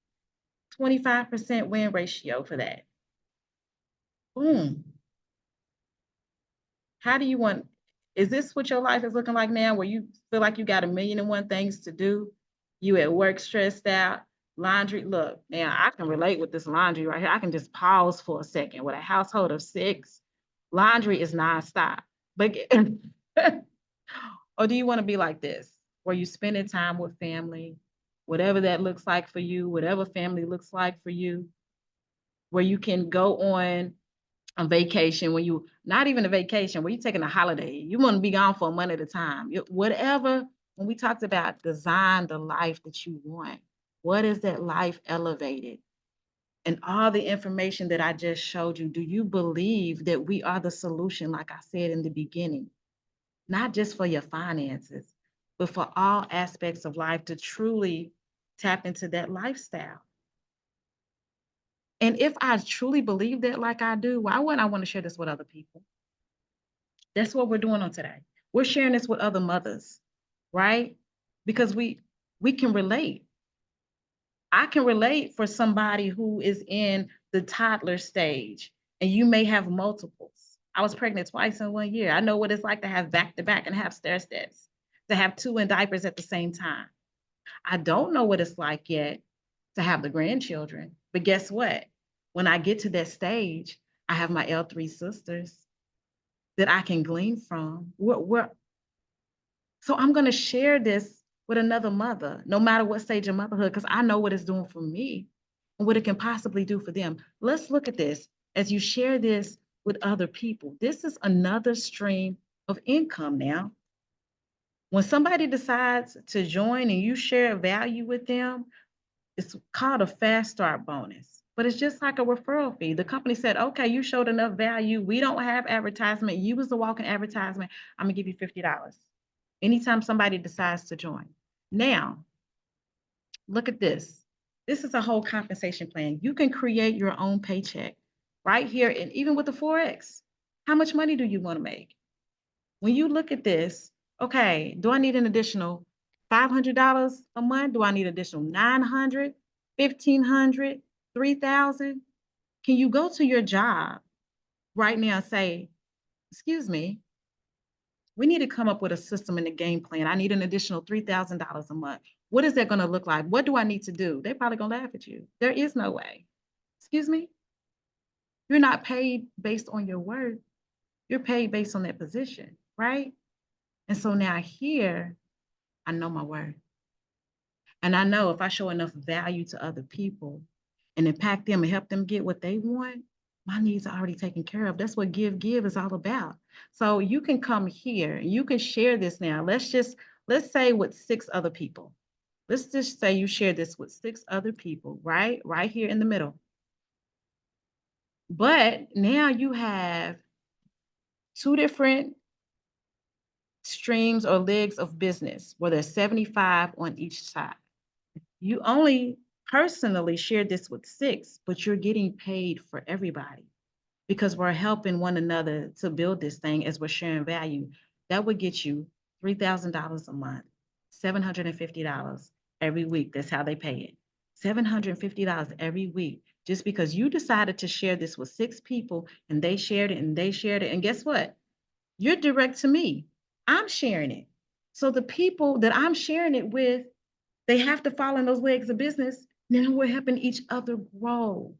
25% win ratio for that. Boom. How do you want, is this what your life is looking like now, where you feel like you got 1,000,001 things to do? You at work stressed out, laundry. Look, now I can relate with this laundry right here. I can just pause for a second. With a household of 6, laundry is nonstop. But or do you want to be like this, where you spending time with family, whatever that looks like for you, whatever family looks like for you, where you can go on a vacation, when you, not even a vacation, where you're taking a holiday, you want to be gone for a month at a time. Whatever, when we talked about design the life that you want, what is that life elevated? And all the information that I just showed you, do you believe that we are the solution, like I said in the beginning? Not just for your finances, but for all aspects of life, to truly tap into that lifestyle. And if I truly believe that like I do, why wouldn't I want to share this with other people? That's what we're doing on today. We're sharing this with other mothers, right? Because we can relate. I can relate for somebody who is in the toddler stage, and you may have multiples. I was pregnant twice in 1 year. I know what it's like to have back-to-back and have stair steps, to have 2 in diapers at the same time. I don't know what it's like yet to have the grandchildren, but guess what? When I get to that stage, I have my L3 sisters that I can glean from. So I'm going to share this with another mother, no matter what stage of motherhood, because I know what it's doing for me and what it can possibly do for them. Let's look at this as you share this with other people. This is another stream of income now. When somebody decides to join and you share value with them, it's called a fast start bonus, but it's just like a referral fee. The company said, okay, you showed enough value. We don't have advertisement. You was the walking advertisement. I'm gonna give you $50 anytime somebody decides to join. Now, look at this. This is a whole compensation plan. You can create your own paycheck right here. And even with the Forex, how much money do you want to make? When you look at this, okay, do I need an additional $500 a month? Do I need additional $900, $1,500, $3,000? Can you go to your job right now and say, excuse me, We need to come up with a system and a game plan. I need an additional $3,000 a month. What is that going to look like? What do I need to do? They're probably going to laugh at you. There is no way. Excuse me? You're not paid based on your work. You're paid based on that position, right? And so now here, I know my worth. And I know if I show enough value to other people and impact them and help them get what they want, my needs are already taken care of. That's what give is all about. So you can come here, you can share this now. Let's say with 6 other people. Let's just say you share this with 6 other people, right? Right here in the middle. But now you have 2 different streams or legs of business where there's 75 on each side. You only personally shared this with 6, but you're getting paid for everybody because we're helping one another to build this thing as we're sharing value. That would get you $3,000 a month, $750 every week. That's how they pay it. $750 every week, just because you decided to share this with 6 people and they shared it and they shared it. And guess what? You're direct to me. I'm sharing it. So the people that I'm sharing it with, they have to fall in those legs of business. Now we're helping each other grow.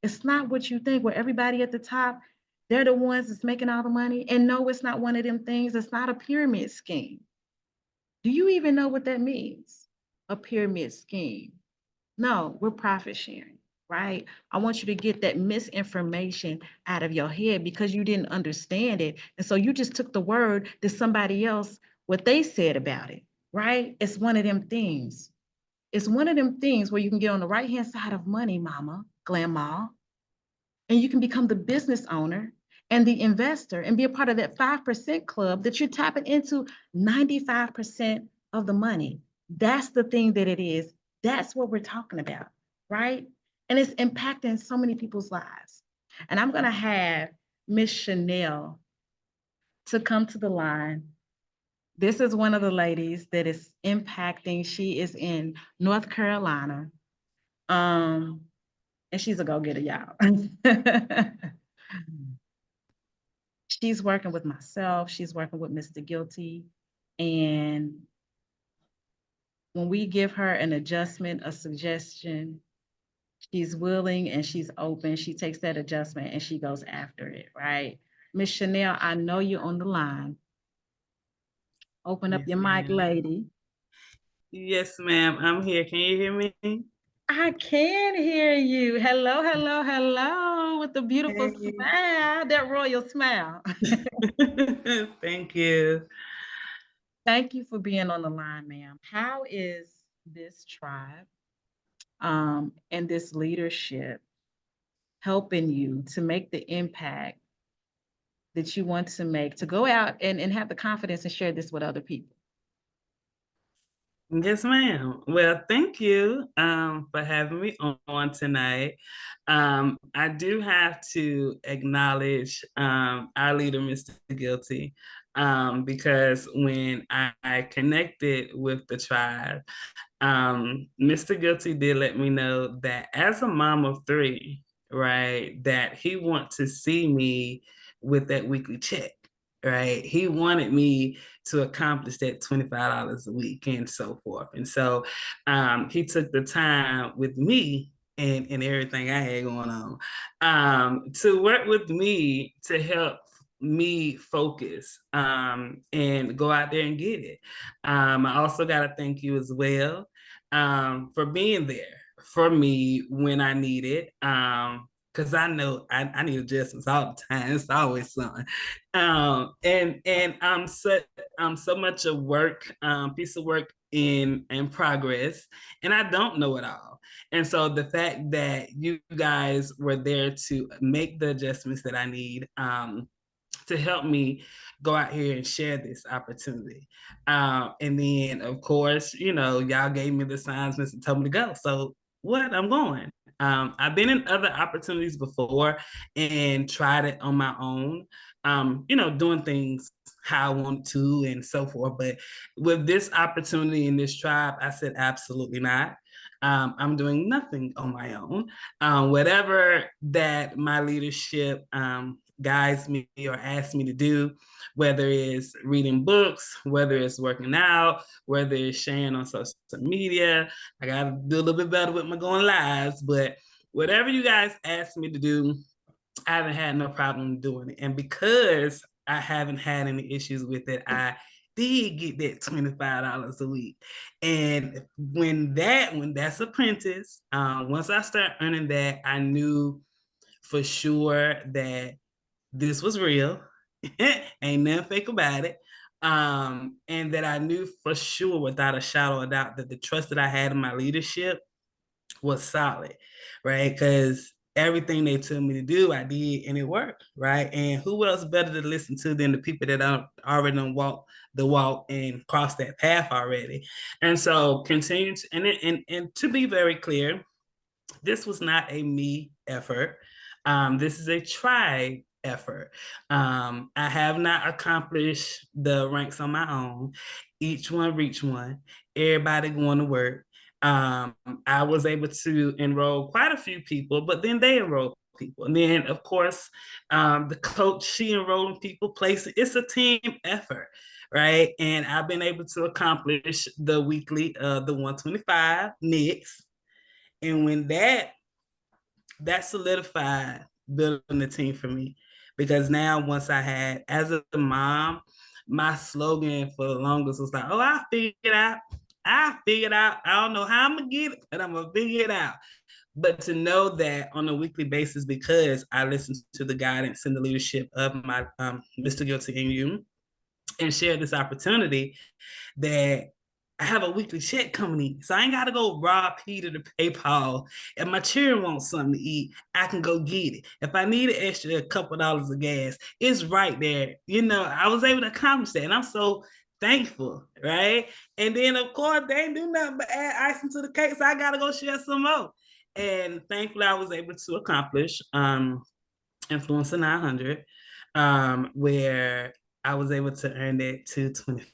It's not what you think, where everybody at the top, they're the ones that's making all the money. And no, it's not one of them things. It's not a pyramid scheme. Do you even know what that means? A pyramid scheme. No, we're profit sharing, right? I want you to get that misinformation out of your head because you didn't understand it. And so you just took the word to somebody else, what they said about it, right? It's one of them things. It's one of them things where you can get on the right-hand side of money, mama, grandma, and you can become the business owner and the investor and be a part of that 5% club that you're tapping into 95% of the money. That's the thing that it is. That's what we're talking about, right? And it's impacting so many people's lives. And I'm going to have Miss Chanel to come to the line. This is one of the ladies that is impacting. She is in North Carolina. And she's a go-getter, y'all. She's working with myself. She's working with Mr. Guilty. And when we give her an adjustment, a suggestion, she's willing and she's open. She takes that adjustment and she goes after it, right? Miss Chanel, I know you're on the line. Open up Yes, your mic, ma'am. lady. Yes, ma'am. I'm here. Can you hear me? I can hear you. Hello, hello, hello, with the beautiful Hey. smile, that royal smile. Thank you. Thank you for being on the line, ma'am. How is this tribe and this leadership helping you to make the impact that you want to make, to go out and have the confidence and share this with other people? Yes, ma'am. Well, thank you for having me on tonight. I do have to acknowledge our leader, Mr. Guilty, because when I connected with the tribe, Mr. Guilty did let me know that as a mom of 3, right, that he wants to see me with that weekly check, right? He wanted me to accomplish that $25 a week and so forth. And so he took the time with me and everything I had going on to work with me to help me focus and go out there and get it. I also got to thank you as well for being there for me when I need it. Because I know I need adjustments all the time. It's always something. And I'm so much a work, piece of work in progress, and I don't know it all. And so the fact that you guys were there to make the adjustments that I need to help me go out here and share this opportunity. And then, of course, y'all gave me the signs and told me to go. So what? I'm going. I've been in other opportunities before and tried it on my own, doing things how I want to and so forth. But with this opportunity in this tribe, I said, absolutely not. I'm doing nothing on my own. Whatever that my leadership guides me or asks me to do, whether it's reading books, whether it's working out, whether it's sharing on social media. I got to do a little bit better with my going lives, but whatever you guys ask me to do, I haven't had no problem doing it. And because I haven't had any issues with it, I did get that $25 a week. And when that's apprentice, once I start earning that, I knew for sure that this was real. Ain't nothing fake about it. And that I knew for sure, without a shadow of doubt, that the trust that I had in my leadership was solid, right? Because everything they told me to do, I did, and it worked, right? And who else better to listen to than the people that already done walk the walk and cross that path already? And so continue to, and to be very clear, this was not a me effort. This is a tribe effort. I have not accomplished the ranks on my own. Each one reach one. Everybody going to work. I was able to enroll quite a few people, but then they enrolled people. And then, of course, the coach, she enrolling people, placing. It's a team effort, right? And I've been able to accomplish the weekly, the 125 next. And when that solidified building the team for me, because now once I had, as a mom, my slogan for the longest was like, oh, I figured out. I don't know how I'm gonna get it, but I'm gonna figure it out. But to know that on a weekly basis, because I listened to the guidance and the leadership of my Mr. Guilty and you, and share this opportunity, that I have a weekly check coming in. So I ain't got to go rob Peter to pay Paul. If my children want something to eat, I can go get it. If I need an extra a couple dollars of gas, it's right there. You know, I was able to accomplish that. And I'm so thankful, right? And then, of course, they ain't do nothing but add icing to the cake. So I got to go share some more. And thankfully, I was able to accomplish Influencer 900, where I was able to earn that $225.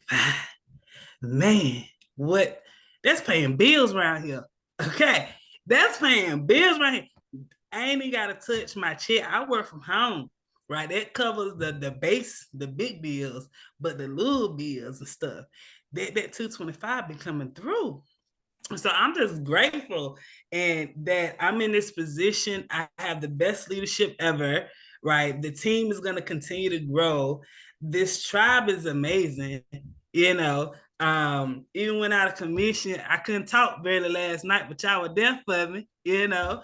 Man, what? That's paying bills around here. Okay, that's paying bills right here. I ain't even gotta touch my check. I work from home, right? That covers the base, the big bills, but the little bills and stuff. That 225 been coming through. So I'm just grateful and that I'm in this position. I have the best leadership ever, right? The team is going to continue to grow. This tribe is amazing, you know. Even when out of commission, I couldn't talk barely last night, but y'all were there for me, you know.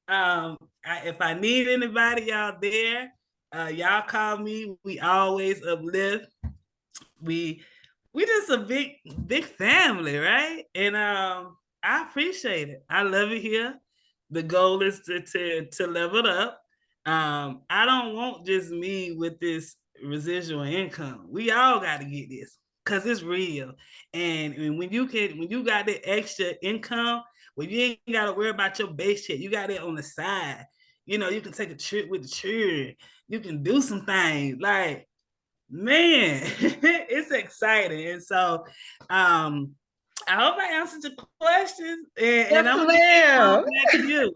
If I need anybody out there, y'all call me. We always uplift. We just a big family, right? And I appreciate it. I love it here. The goal is to level up. I don't want just me with this residual income. We all got to get this because it's real. And when you got that extra income, when you ain't got to worry about your base check, you got it on the side. You know, you can take a trip with the children. You can do some things like, man, it's exciting. And so I hope I answered your questions. And I'm ma'am. back to you.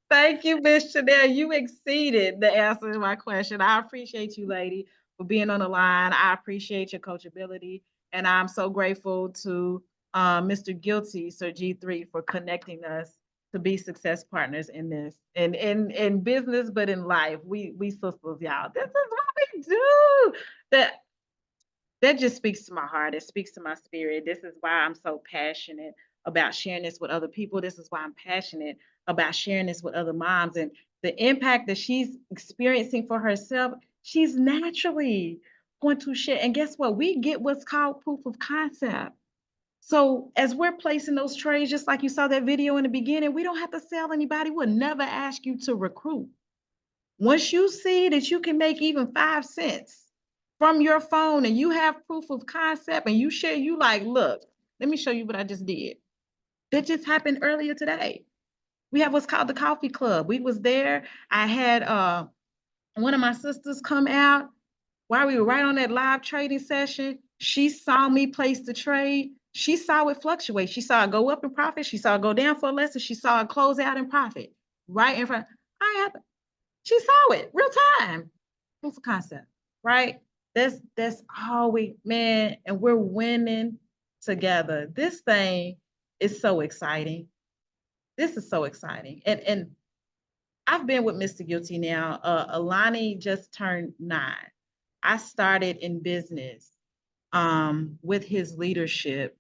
Thank you, Miss Chanel. You exceeded the answer to my question. I appreciate you, lady, for being on the line. I appreciate your coachability. And I'm so grateful to Mr. Guilty, Sir G3, for connecting us to be success partners in this, in business, but in life. We sisters, y'all. This is what we do. That just speaks to my heart. It speaks to my spirit. This is why I'm so passionate about sharing this with other people. This is why I'm passionate about sharing this with other moms, and the impact that she's experiencing for herself. She's naturally going to share. And guess what? We get what's called proof of concept. So as we're placing those trades, just like you saw that video in the beginning, we don't have to sell anybody. We'll never ask you to recruit. Once you see that you can make even 5 cents from your phone and you have proof of concept and you share, you like, look, let me show you what I just did. That just happened earlier today. We have what's called the coffee club. We was there. I had one of my sisters come out while we were right on that live trading session. She saw me place the trade. She saw it fluctuate. She saw it go up in profit. She saw it go down for a lesson. She saw it close out in profit right in front. She saw it real time. Proof of concept, right? That's all we, man, and we're winning together. This thing is so exciting. This is so exciting. And I've been with Mr. Guilty now. Alani just turned 9. I started in business with his leadership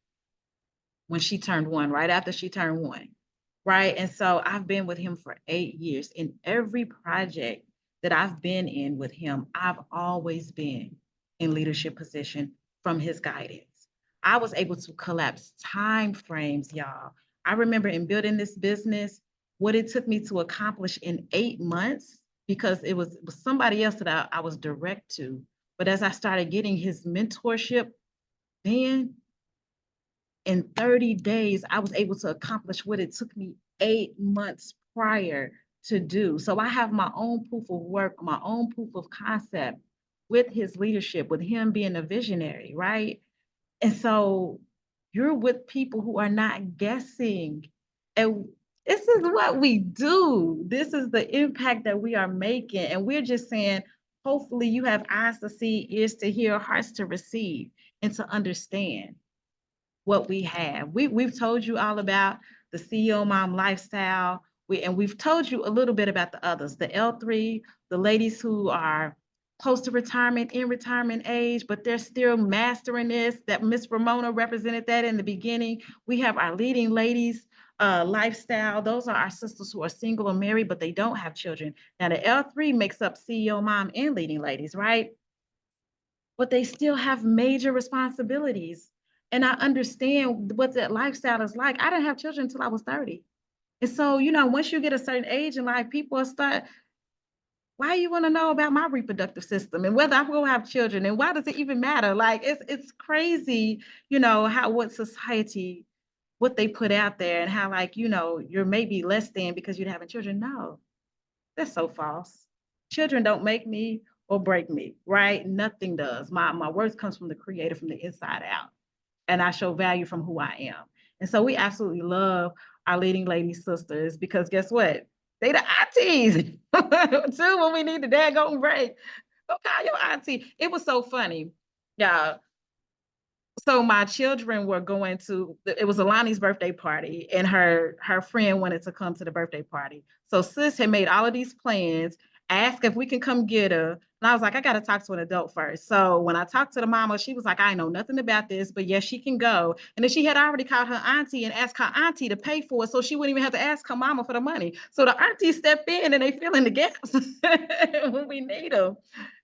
when she turned 1, right after she turned 1, right? And so I've been with him for 8 years. In every project that I've been in with him, I've always been in leadership position from his guidance. I was able to collapse time frames, y'all. I remember in building this business, what it took me to accomplish in 8 months, because it was somebody else that I was direct to. But as I started getting his mentorship, then in 30 days, I was able to accomplish what it took me 8 months prior to do. So I have my own proof of work, my own proof of concept with his leadership, with him being a visionary, right? And so you're with people who are not guessing. And this is what we do. This is the impact that we are making. And we're just saying, hopefully you have eyes to see, ears to hear, hearts to receive, and to understand what we have. We've told you all about the Ceomom lifestyle. We've told you a little bit about the others, the L3, the ladies who are close to retirement, in retirement age, but they're still mastering this. That Miss Ramona represented that in the beginning. We have our leading ladies lifestyle. Those are our sisters who are single or married, but they don't have children. Now the L3 makes up CEO mom and leading ladies, right? But they still have major responsibilities. And I understand what that lifestyle is like. I didn't have children until I was 30. And so, once you get a certain age in life, people start, why you want to know about my reproductive system and whether I'm gonna have children and why does it even matter? Like it's crazy, how what society, what they put out there and how like, you're maybe less than because you're having children. No, that's so false. Children don't make me or break me, right? Nothing does. My worth comes from the creator from the inside out. And I show value from who I am. And so we absolutely love our leading lady sisters because guess what? They the aunties too when we need the daggone break. Go call your auntie. It was so funny. Yeah, so my children were going to, it was Alani's birthday party and her friend wanted to come to the birthday party. So sis had made all of these plans, asked if we can come get her. And I was like, I got to talk to an adult first. So when I talked to the mama, she was like, I know nothing about this, but yes, she can go. And then she had already called her auntie and asked her auntie to pay for it. So she wouldn't even have to ask her mama for the money. So the auntie stepped in and they fill in the gaps when we need them.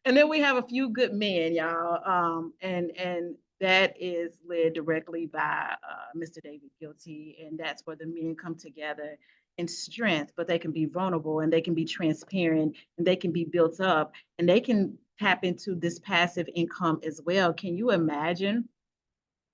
And then we have a few good men, y'all. And that is led directly by Mr. David Guilty, and that's where the men come together in strength, but they can be vulnerable and they can be transparent and they can be built up and they can tap into this passive income as well. Can you imagine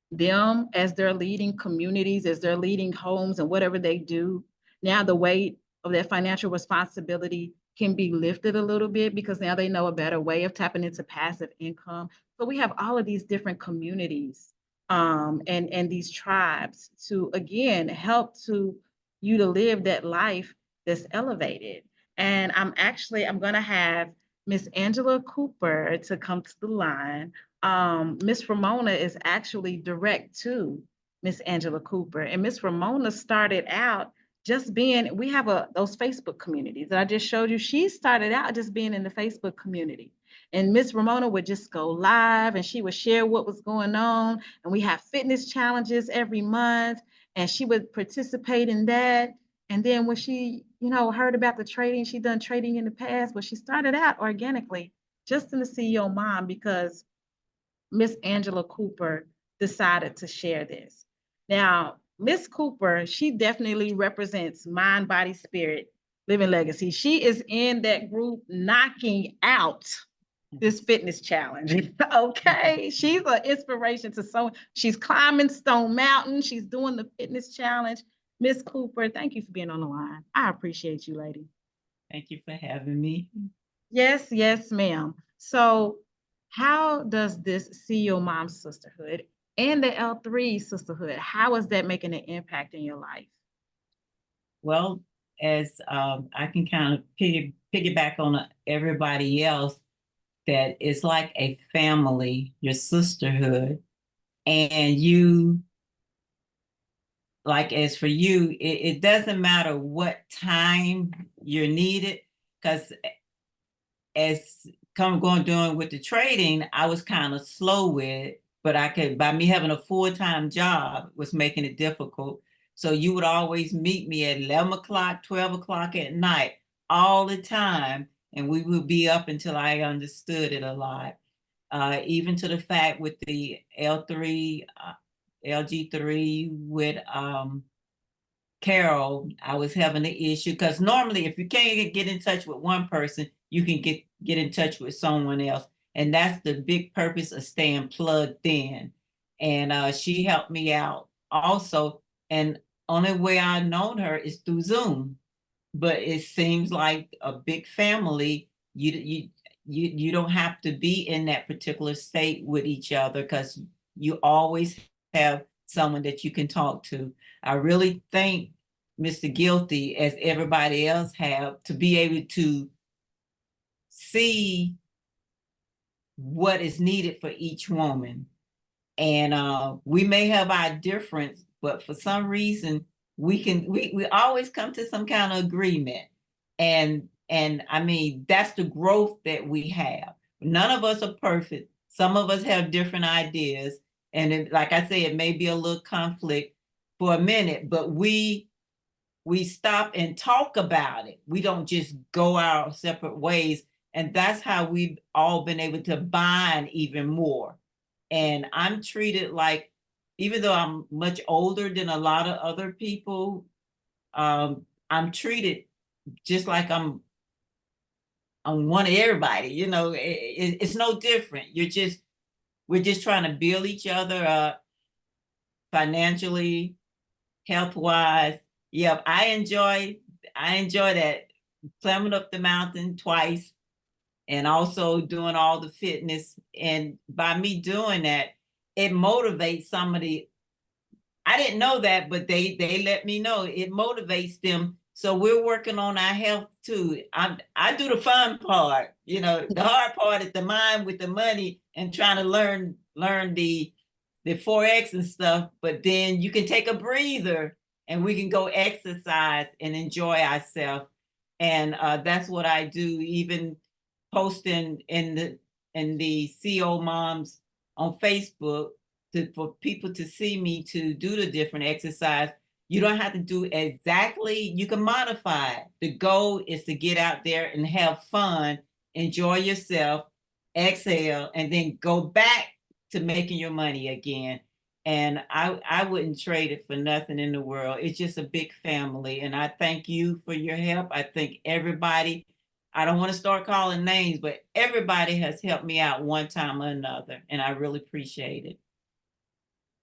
them as they're leading communities, as they're leading homes and whatever they do? Now the weight of their financial responsibility can be lifted a little bit because now they know a better way of tapping into passive income. So we have all of these different communities and these tribes to again help to you to live that life that's elevated. And I'm gonna have Miss Angela Cooper to come to the line. Miss Ramona is actually direct to Miss Angela Cooper. And Miss Ramona started out just being, we have those Facebook communities that I just showed you. She started out just being in the Facebook community. And Miss Ramona would just go live and she would share what was going on. And we have fitness challenges every month. And she would participate in that. And then when she, heard about the trading, she'd done trading in the past, but she started out organically just in the CEO Mom because Miss Angela Cooper decided to share this. Now, Miss Cooper, she definitely represents mind, body, spirit, living legacy. She is in that group knocking out this fitness challenge. Okay. She's an inspiration to someone. She's climbing Stone Mountain. She's doing the fitness challenge. Miss Cooper, thank you for being on the line. I appreciate you, lady. Thank you for having me. Yes, ma'am. So how does this CEO Mom Sisterhood and the L3 Sisterhood, how is that making an impact in your life? Well, as I can kind of piggyback on everybody else, that it's like a family, your sisterhood, and you, like as for you, it doesn't matter what time you're needed, because as come going doing with the trading, I was kind of slow with it, but I could, by me having a full-time job was making it difficult. So you would always meet me at 11 o'clock, 12 o'clock at night, all the time. And we would be up until I understood it a lot. Even to the fact with the L3, LG3 with Carol, I was having an issue because normally if you can't get in touch with one person, you can get in touch with someone else. And that's the big purpose of staying plugged in. And she helped me out also. And only way I've known her is through Zoom. But it seems like a big family. You don't have to be in that particular state with each other because you always have someone that you can talk to. I really think Mr. Guilty, as everybody else have, to be able to see what is needed for each woman. And we may have our difference, but for some reason we always come to some kind of agreement. And I mean, that's the growth that we have. None of us are perfect. Some of us have different ideas. And like I say, it may be a little conflict for a minute, but we stop and talk about it. We don't just go our separate ways. And that's how we've all been able to bond even more. And I'm treated like, even though I'm much older than a lot of other people, I'm treated just like I'm one of everybody. It's no different. We're just trying to build each other up financially, health wise. Yep, I enjoy that, climbing up the mountain twice and also doing all the fitness. And by me doing that, it motivates somebody. I didn't know that, but they let me know it motivates them. So we're working on our health too. I do the fun part. The hard part is the mind with the money and trying to learn the Forex and stuff. But then you can take a breather and we can go exercise and enjoy ourselves. And that's what I do. Even posting in the Ceomoms on Facebook for people to see me to do the different exercise. You don't have to do exactly, you can modify it. The goal is to get out there and have fun, enjoy yourself, exhale, and then go back to making your money again. And I wouldn't trade it for nothing in the world. It's just a big family. And I thank you for your help. I thank everybody. I don't want to start calling names, but everybody has helped me out one time or another. And I really appreciate it.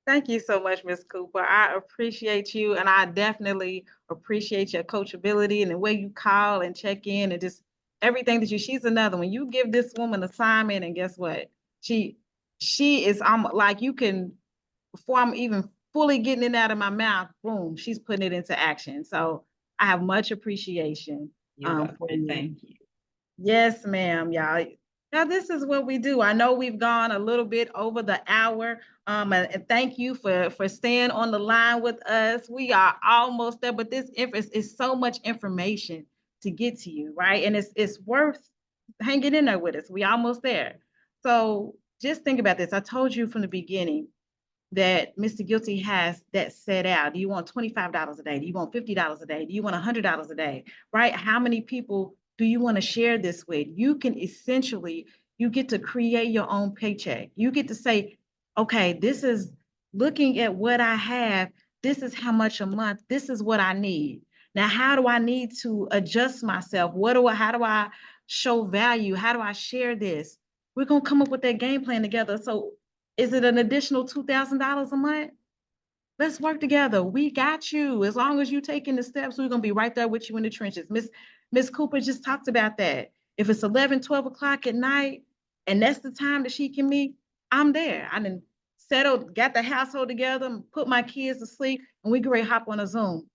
Thank you so much, Ms. Cooper. I appreciate you, and I definitely appreciate your coachability and the way you call and check in and just everything that she's another one. You give this woman assignment, and guess what? She is like, you can, before I'm even fully getting it out of my mouth, boom, she's putting it into action. So I have much appreciation for you. Thank you. Yes, ma'am, y'all. Now, this is what we do. I know we've gone a little bit over the hour. And thank you for staying on the line with us. We are almost there, but this is so much information to get to you, right? And it's worth hanging in there with us. We almost there. So just think about this. I told you from the beginning that Mr. Guilty has that set out. Do you want $25 a day? Do you want $50 a day? Do you want $100 a day? Right? How many people do you want to share this with? You can essentially, you get to create your own paycheck. You get to say, okay, this is looking at what I have. This is how much a month. This is what I need. Now, how do I need to adjust myself? How do I show value? How do I share this? We're going to come up with that game plan together. So is it an additional $2,000 a month? Let's work together. We got you. As long as you're taking the steps, we're going to be right there with you in the trenches. Miss Cooper just talked about that. If it's 11, 12 o'clock at night, and that's the time that she can meet, I'm there. I done settled, got the household together, put my kids to sleep, and we can hop on a Zoom.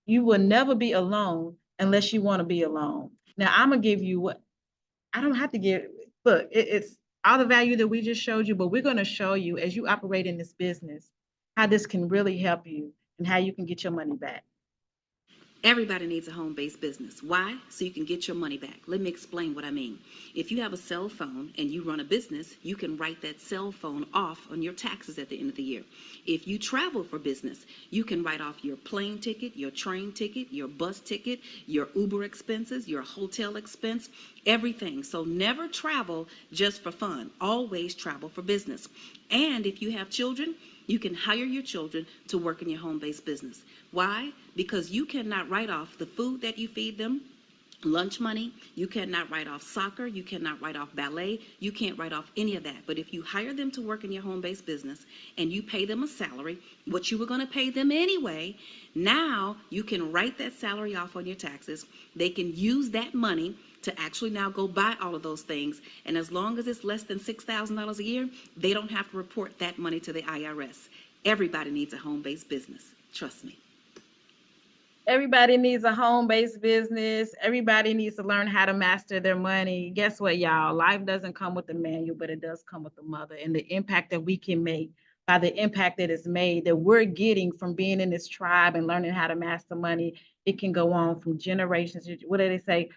You will never be alone unless you want to be alone. Now I'm gonna give you what I don't have to give. Look, it's all the value that we just showed you, but we're gonna show you as you operate in this business how this can really help you and how you can get your money back. Everybody needs a home-based business. Why? So you can get your money back. Let me explain what I mean. If you have a cell phone and you run a business, you can write that cell phone off on your taxes at the end of the year. If you travel for business, you can write off your plane ticket, your train ticket, your bus ticket, your Uber expenses, your hotel expense, everything. So never travel just for fun. Always travel for business. And if you have children, you can hire your children to work in your home-based business. Why? Because you cannot write off the food that you feed them, lunch money, you cannot write off soccer, you cannot write off ballet, you can't write off any of that. But if you hire them to work in your home-based business and you pay them a salary, what you were going to pay them anyway, now you can write that salary off on your taxes. They can use that money to actually now go buy all of those things. And as long as it's less than $6,000 a year, they don't have to report that money to the IRS. Everybody needs a home-based business. Trust me. Everybody needs a home-based business. Everybody needs to learn how to master their money. Guess what, y'all? Life doesn't come with a manual, but it does come with a mother. And the impact that we can make by the impact that is made, that we're getting from being in this tribe and learning how to master money, it can go on from generations. What do they say?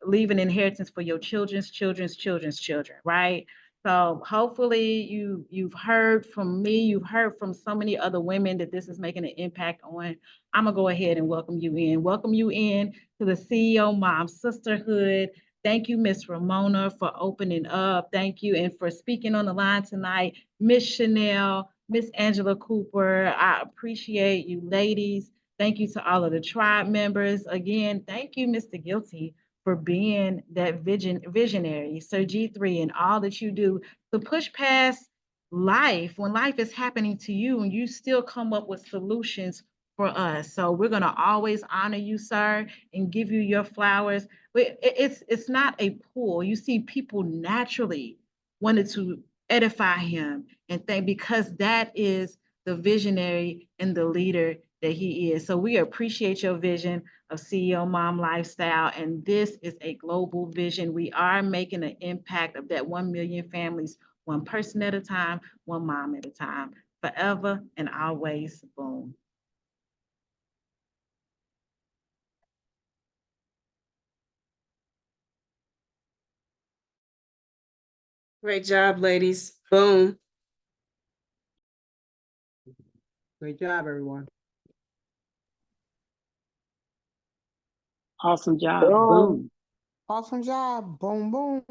Leave an inheritance for your children's children's children's children, right? So hopefully you've heard from me, you've heard from so many other women that this is making an impact on. I'm gonna go ahead and welcome you in. Welcome you in to the Ceomom Sisterhood. Thank you, Miss Ramona, for opening up. Thank you, and for speaking on the line tonight, Miss Chanel, Miss Angela Cooper. I appreciate you, ladies. Thank you to all of the tribe members. Again, thank you, Mr. Guilty, for being that visionary, Sir G3, and all that you do to push past life when life is happening to you and you still come up with solutions for us. So we're going to always honor you, sir, and give you your flowers. But it's not a pull. You see, people naturally wanted to edify him and thank, because that is the visionary and the leader that he is. So we appreciate your vision of Ceomom lifestyle, and this is a global vision. We are making an impact of that 1 million families, one person at a time, one mom at a time, forever and always. Boom. Great job, ladies. Boom. Great job, everyone. Awesome job. Boom. Boom. Awesome job. Boom, boom.